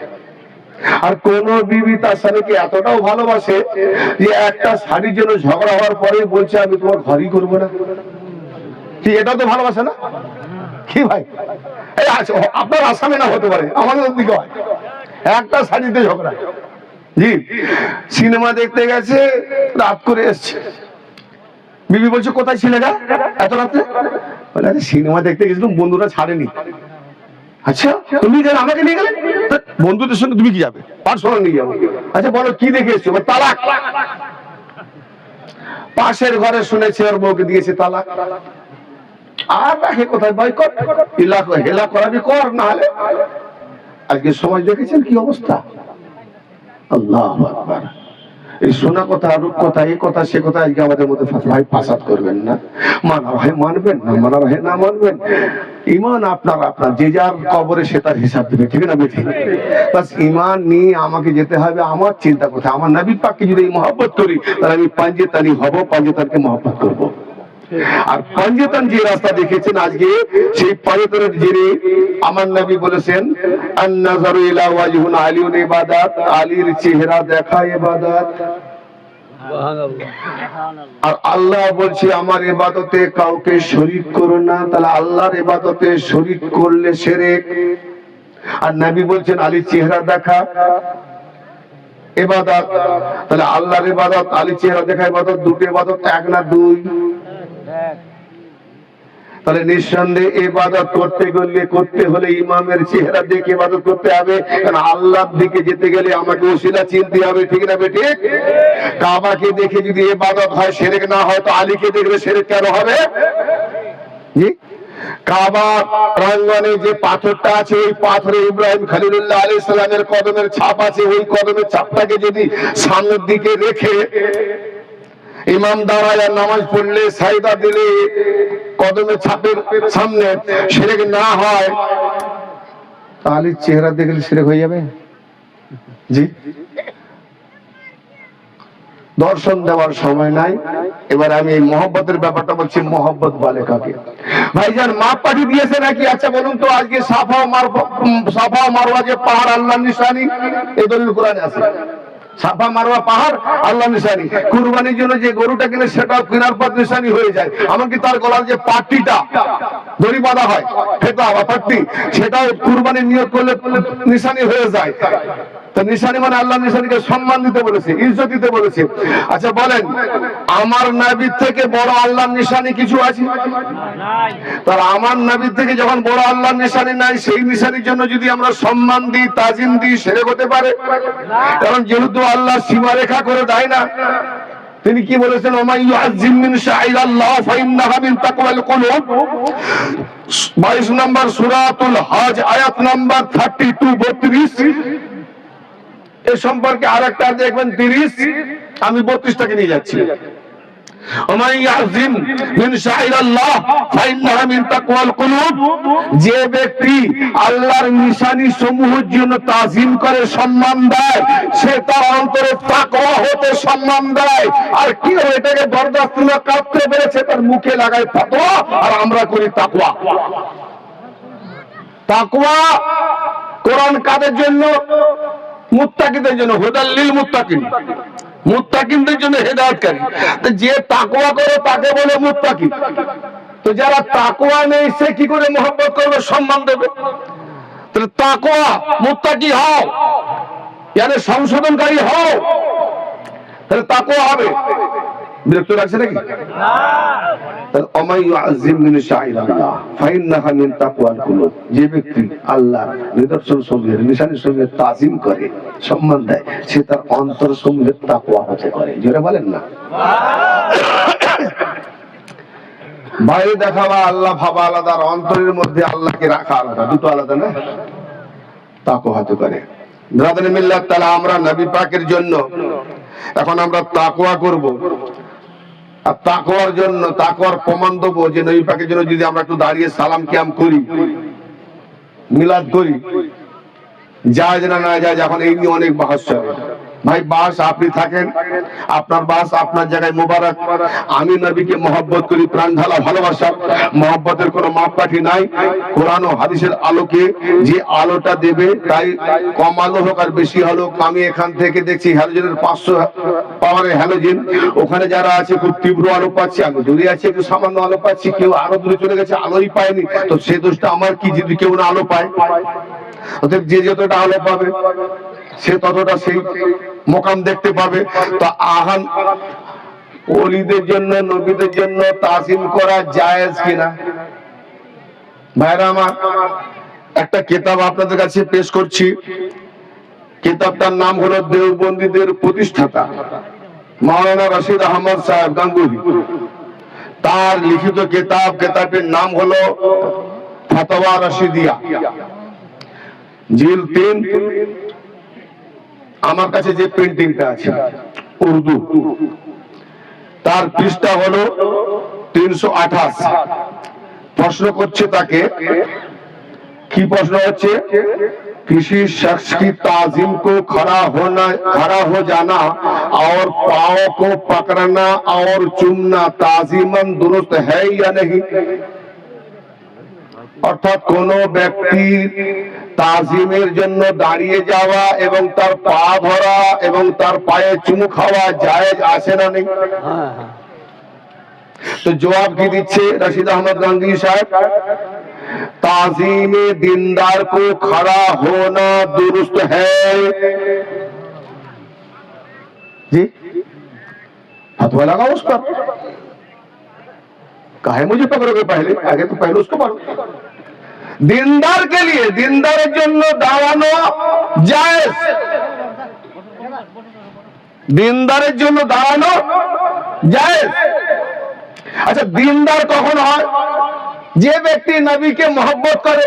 আর কোন বিবি তার স্বামীকে এতটাও ভালোবাসে যে একটা শাড়ির জন্য ঝগড়া হওয়ার পরে বলছে আমি তোমার ঘরই করবো না। কি এটাও তো ভালোবাসে না? কি ভাই আপনার আসামে না হতে পারে, আমাদের দিকে হয় একটা শাড়িতে ঝগড়া। জি সিনেমা দেখতে গেছে, রাত করে এসছে, বিবি বলছে কোথায় ছিলে গা এত রাতে? বলে আরে সিনেমা দেখতে গেছিলাম, বন্ধুরা ছাড়েনি। আচ্ছা তুমি কেন আমাকে নিয়ে গেলে? বন্ধুদের সঙ্গে তুমি কি যাবে, পার্সোনাল নিয়ে যাবো। আচ্ছা বলো কি দেখে এসছো? তালাক। পাশের ঘরে শুনেছে ওর বউকে দিয়েছে তালাক। আর দেখে কোথায় বয়কট হেলা করাবি কর, না হলে আজকে সমাজ দেখেছেন কি অবস্থা। আল্লাহু আকবার। এই শোনা কথা, রূপ কথা, এই কথা সে কথা আজকে আমাদের মধ্যে ভাই ফাসাদ করবেন না। মানা হয় মানবেন, না মানা হয় না মানবেন। ইমান আপনার আপনার, যে যার কবরে সে তার হিসাব দেবে, ঠিক না বেঠি? বাস ইমান নিয়ে আমাকে যেতে হবে। আমার চিন্তা কোথায়, আমার নবী পাককে যদি মহব্বত করি তাহলে আমি পাঞ্জেতানি হব, পাঞ্জেতানকে মহব্বত করব। আর পাঞ্জেতান যে রাস্তা দেখেছেন আজকে, সেই পাঞ্জেতানের জেরে আমার নবী বলেছেন আন-নাযারু ইলা ওয়াজহুন আলিউন ইবাদাত, আলীর চেহারা দেখা ইবাদত। আর আল্লাহ বলছে আমার ইবাদতে কাউকে শরীক করো না, তাহলে আল্লাহর ইবাদতে শরীক করলে শিরক। আর নবী বলছেন আলীর চেহারা দেখা ইবাদত, তাহলে আল্লাহর ইবাদত আলীর চেহারা দেখা ইবাদত, দুটো ইবাদত এক না দুই? তাহলে নিঃসন্দেহে ইবাদত করতে হলে ইমামের চেহারা দেখে ইবাদত করতে হবে, কারণ আল্লাহর দিকে যেতে গেলে আমাকে ওসিলা চিনতে হবে, ঠিক না বেঠিক? কাবাকে দেখে যদি ইবাদত হয়, শিরক না হয়, তো আলীকে দেখলে শিরক কেন হবে? জি কাবা প্রাঙ্গণে যে পাথরটা আছে, ওই পাথরে ইব্রাহিম খলিলুল্লাহ আলাইহিস সালামের কদমের ছাপ আছে। ওই কদমের ছাপটাকে যদি সামনের দিকে রেখে ইমাম দাঁড়ায় আর নামাজ পড়লে, সাজদা দিলে কদমের ছাপের সামনে শিরক না হয়, তাহলে চেহারা দেখলে শিরক হয়ে যাবে। জি দর্শন দেওয়ার সময় নাই, এবার আমি এই মহব্বতের ব্যাপারটা বলছি। মহব্বত বলে কাকে? ভাইজান মাপ পাঠি দিয়েছে নাকি? আচ্ছা বলুন তো, আজকে সাফা ও মারওয়া যে পাহাড় আল্লাহর নিশানি, এই দলিল কোরআনে আছে। সাফা মারওয়া পাহাড় আল্লাহর নিশানি। কুরবানির জন্য যে গরুটা কিনে সেটাও কেনার পর নিশানি হয়ে যায়। এমনকি তার গলার যে পাট্টিটা দড়ি বাঁধা হয়, ফেতা বা পাট্টি, সেটাও কুরবানির নিয়ত করলে নিশানি হয়ে যায়। তো নিশানি মানে আল্লাহর নিশানিকে সম্মান দিতে বলেছে, ইজ্জত দিতে বলেছে। আচ্ছা বলেন, আমার নবীর থেকে বড় আল্লাহর নিশানি কিছু আছে? তার আমার নবীর থেকে যখন বড় আল্লাহর নিশানি নাই, সেই নিশানির জন্য যদি আমরা সম্মান দিই, তাজিম দিই, শিরক হতে পারে। কারণ যেহেতু আল্লাহ সীমারেখা করে দেয় না, তিনি কি বলেছেন? ওমা ইউআযিম মিন শাআইরিল্লাহ ফাইন্নাহা মিন তাকওয়াল কুলুব। 22 নম্বর সূরাতুল হজ আয়াত নম্বর 32-32। এ সম্পর্কে আরেকটা দেখবেন 30, আমি 32টাকে নিয়ে যাচ্ছি। ওমা ইউআযিম মিন শাআইরিল্লাহ ফাইন্নাহা মিন তাকওয়াল কুলুব। যে ব্যক্তি আল্লাহর নিশানি সমূহের জন্য তাজিম করে, সম্মান দেয়, সে তার অন্তরে তাকওয়া হতে সম্মান দেয়। আর কি এটাকে বরদাস্ত না করতে পেরেছে, তার মুখে লাগায় তাকওয়া, আর আমরা করি তাকওয়া। তাকওয়া কোরআন কাদের জন্য? মুত্তাকিদের জন্য। হুদাল লিল মুত্তাকিন, মুত্তাকিনদের জন্য হেদায়েতকারী। তো যে তাকওয়া করে তাকে বলে মুত্তাকি। তো যারা তাকওয়া নেই, সে কি করে মহব্বত করবে, সম্মান দেবে? তাহলে তাকওয়া, মুত্তাকি হও, মানে সংশোধনকারী হও, তাহলে তাকওয়া হবে। বিরক্ত লাগছে নাকি? যে ব্যক্তি আল্লাহর নিদর্শন সমূহের, নিশানি সমূহের তাজিম করে, সম্মান দেয়, সে তার অন্তর সমূহের তাকওয়া হতে পারে। জোরে বলেন না। বাইরে দেখাবা আল্লাহ ভাবা আলাদা, আর অন্তরের মধ্যে আল্লাহকে রাখা আলাদা, দুটো আলাদা না? তাকওয়া হতে পারে। ব্রাদার মিল্লাত, তাহলে আমরা নবী পাকের জন্য এখন আমরা তাকওয়া করব। আর তাকওয়ার জন্য, তাকওয়ার প্রমাণ দেবো যে নবী পাকের জন্য যদি আমরা একটু দাঁড়িয়ে সালাম কিয়াম করি, মিলাদ করি, যায় না না যায়, এখন এই নিয়ে অনেক বাহাস চলে। ভাই বাস আপনি থাকেন, আপনার বাস আপনার জায়গায় মোবারক। আমি নবীকে মহব্বত করি, প্রাণ ঢালা ভালোবাসা, মহব্বতের কোনো মাপকাঠি নাই। কোরআন ও হাদিসের আলোকে যে আলোটা দেবে, তাই কম আলো হোক আর বেশি আলো হোক, আমি এখান থেকে দেখছি হ্যালোজেনের 500 পাওয়ারের হ্যালোজেন, ওখানে যারা আছে খুব তীব্র আলো পাচ্ছে, আমি দূরে আছি একটু সামান্য আলো পাচ্ছি, কেউ আরো দূরে চলে গেছে আলোই পায়নি, তো সে দোষটা আমার কি যদি কেউ না আলো পায়? অতএব যে যতটা আলো পাবে সে ততটা সেই মোকাম দেখতে পাবে। তো আহান ওলিদের জন্য, নবীদের জন্য তাজিম করা জায়েজ কিনা? ভাইরা আমার, একটা কিতাব আপনাদের কাছে পেশ করছি। কিতাবটার নাম হলো দেওবন্দীদের প্রতিষ্ঠাতা মাওলানা রশিদ আহমদ সাহেব গাঙ্গুহি, তার লিখিত কিতাব। কিতাবের নাম হলো ফাতওয়া রশিদিয়া, জিল 3। আমার কাছে যে প্রিন্টিংটা আছে উর্দু, তার পৃষ্ঠা হলো 328। প্রশ্ন করছে তাকে, কি প্রশ্ন হচ্ছে? किसी शख्स की ताजीम को खड़ा हो जाना और पाँव को पकड़ना और चूमना ताजीमन दुरुस्त है या नहीं? অর্থাৎ কোন ব্যক্তি তাজিমের জন্য দাঁড়িয়ে যাওয়া এবং তার পা ধরা এবং তার পায়ে চুমু খাওয়া জায়েজ আছে না নেই? तो जवाब की दीजिए रशीद अहमद गांधी साहब, ताजीम दीनदार को खड़ा होना दुरुस्त है। जी फतवा लगाओ उस पर, काहे मुझे पकड़ोगे? पहले आगे तो पहले उसको पढ़ो। दीनदार के लिए, दीनदारेর জন্য দাঁড়ানো জায়েজ, দীনদারের জন্য দাঁড়ানো জায়েজ। আচ্ছা, দীনদার কখন হয়? যে ব্যক্তি নবীকে মহব্বত করে,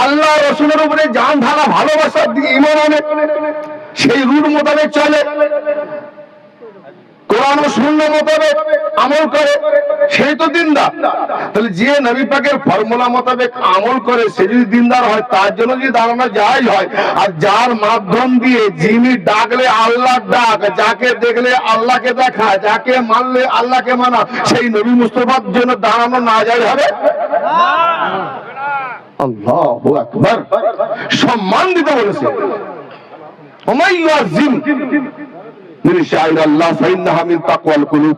আল্লাহ রাসূলের উপরে জান ঢালা ভালোবাসা দিয়ে ঈমান আনে, সেই রুল মোতাবেক চলে, কোরআন ও সুন্নাহ মোতাবেক আমল করে, সেই তো দিনদার। তাহলে যে নবী পাকের ফর্মুলা মোতাবেক আমল করে সে যদি দিনদার হয়, তার জন্য যদি দাঁড়ানো জায়েজ হয়। আর যার মাধ্যম দিয়ে, যিনি ডাকলে আল্লাহর ডাক, যাকে দেখলে আল্লাহকে দেখা, যাকে মানলে আল্লাহকে মানা, সেই নবী মুস্তাফার জন্য দাঁড়ানো না জায়েজ হবে? আল্লাহু আকবার। সম্মান দিতে বলেছে, ওমাই ইউআযিম মিন শাইরিল্লাহ ফাইন্নাহা মিন তাকওয়াল কুলুব।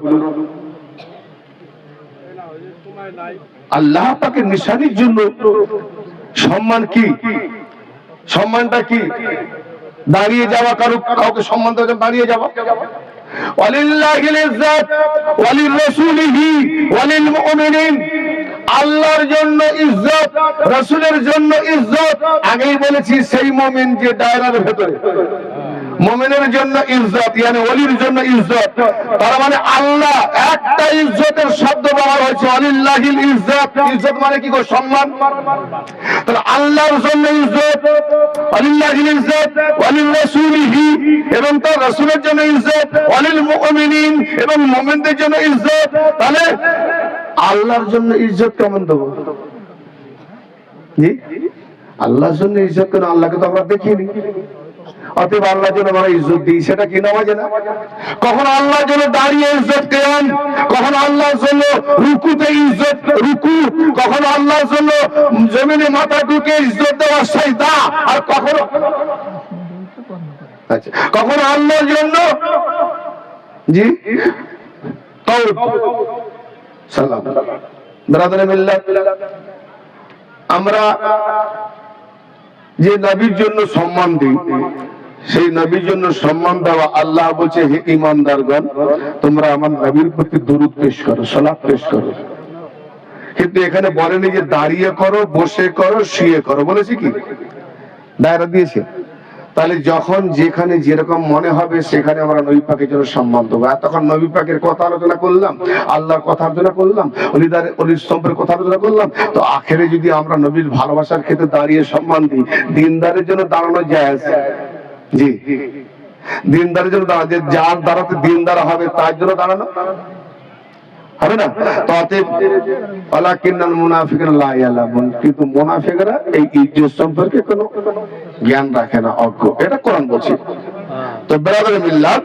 আল্লাহ পাকের নিশানির জন্য সম্মান কি? সম্মানটা কি? দাঁড়িয়ে যাওয়া, কাউকে সম্মান দেওয়ার জন্য দাঁড়িয়ে যাওয়া। ওয়ালিল্লাহিল ইজ্জাত ওয়ালিররাসূলিহি ওয়ালিল মুমিনিন, আল্লাহর জন্য ইজ্জত, রাসূলের জন্য ইজ্জত। আগেই বলেছি সেই মুমিন যে দায়রার ভেতরে, মুমিনের জন্য ইজ্জত মানে ওলির জন্য ইজ্জত। তার মানে আল্লাহ একটা ইজ্জতের শব্দ ব্যবহার হয়েছে, ওয়ালিল্লাহিল ইজ্জত। ইজ্জত মানে কি গো? সম্মান। তাহলে আল্লাহর জন্য ইজ্জত, ওয়ালিল্লাহিল ইজ্জত ওয়ালির রাসূলিহি, এবং তার রাসূলের জন্য ইজ্জত, ওয়ালিল মুমিনিন, এবং মুমিনদের জন্য ইজ্জত। তাহলে আল্লাহর জন্য ইজ্জত কেমন দেবো? জি, আল্লাহর জন্য ইজ্জত কেন? আল্লাহকে তো আমরা দেখিনি। অতএব আল্লাহর জন্য আমরা ইজ্জত দিই, সেটা কি নামাজে না? কখন আল্লাহর জন্য দাঁড়িয়ে ইজ্জত কিয়াম, কখন আল্লাহর জন্য রুকুতে ইজ্জত রুকু, কখন আল্লাহর জন্য জমিনে মাথা ঢুকে ইজ্জত দেওয়া সাজদা, আর কখন আল্লাহর জন্য জি তাওব সালাম। ব্রাদারে মিল্লাত, আমরা যে নবীর জন্য সম্মান দিই, সেই নবীর জন্য সম্মান দেওয়া। আল্লাহ বলছে, হে ঈমানদারগণ, তোমরা আমার নবীর প্রতি দরুদ পেশ করো, সালাত পেশ করো। কিন্তু এখানে বলেনি যে দাঁড়িয়ে করো, বসে করো, শুয়ে করো। বলেছি কি? দায়রা দিয়েছে। তাহলে যখন যেখানে যেরকম মনে হবে সেখানে আমরা নবী পাকের জন্য সম্মান দেবো। এতক্ষণ নবী পাকের কথা আলোচনা করলাম, আল্লাহর কথা আলোচনা করলাম, অলির সম্পর্কের কথা আলোচনা করলাম। তো আখেরে যদি আমরা নবীর ভালোবাসার ক্ষেত্রে দাঁড়িয়ে সম্মান দিই, দিনদারের জন্য দাঁড়ানো জায়েজ। জি, দিনদারের জন্য দাঁড়ানো, যার দাঁড়াতে দিনদার হবে তার জন্য দাঁড়ানো। হবে না? তো অতএব ওয়ালাকিন্নাল মুনাফিকুনা লা ইয়ালামুন, কিন্তু মুনাফিকরা এই ইজ্জত সম্পর্কে কোনো জ্ঞান রাখে না, অজ্ঞ। এটা কোরআন বলছে। তো বেরাদরে মিল্লাত,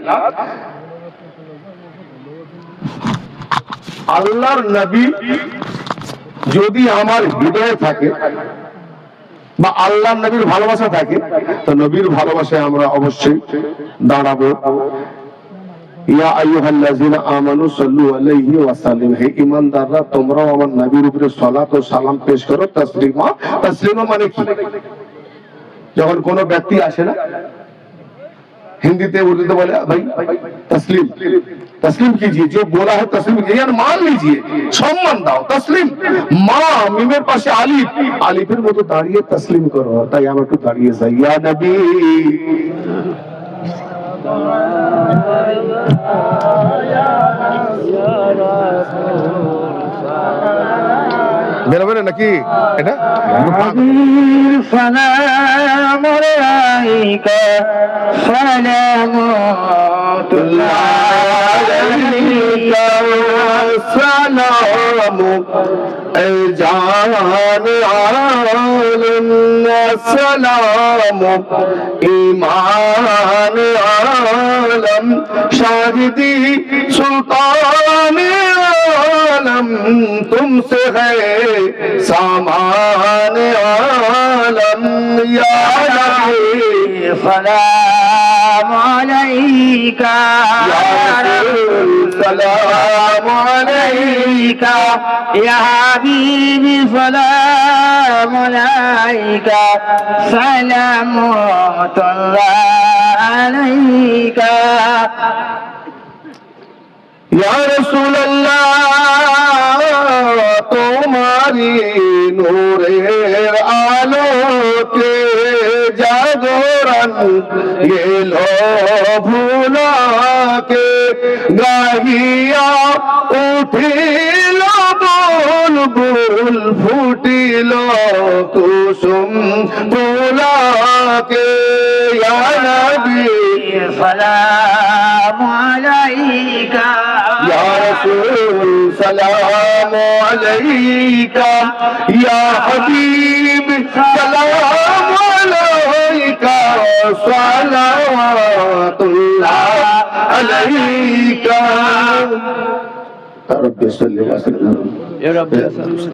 আল্লাহর নবী যদি আমার হৃদয়ে থাকে বা আল্লাহর নবীর ভালোবাসা থাকে, তো নবীর ভালোবাসায় আমরা অবশ্যই দাঁড়াবো। ইয়া আইয়ুহাল্লাযিনা আমানু সাল্লু আলাইহি ওয়া সাল্লিমু, হে ঈমানদাররা তোমরাও আমার নবীর উপরে সালাত ও সালাম পেশ করো। তাসলিমা, তাসলিমা মানে কি? যখন কোনো ব্যক্তি আসে না, हिंदी उर्दू बोले भाई तस्लीम, तस्लीम कीजिए, जो बोला है तस्लीम कीजिए, यार मान लीजिए, सम्मान दाओ। तस्लीम माँ मिमेर पाशे आलिफ, आलिफेर मतो दाঁড়িয়ে तस्लीम करो। তাই আমরা একটু দাঁড়িয়ে যাই। ইয়া নবী বেরোবে না নাকি এটা? সালাম আলাইকা সালামুল্লাহ আলাইকা সালামু এই জান আলম সালামু ঈমান আলম শাহিদি সুলতান आलम तुमसे है सामान आलम या नबी सलाम अलैका या रसूल सलाम अलैका या हबीबी सलाम अलैका सलामुल्लाह अलैका या रसूल अल्लाह तुम्हारी नूरेर आलोके जागरण गेलो भूला के गाहिया उठिल बुलबुल फूटिल कुसुम फूला के या नबी सलाम अलैका या रसूल सलाम अलैका या हबीब सलाम अलैका सलावतुल्लाह अलैका। रब्बि सल्लि व सल्लिम।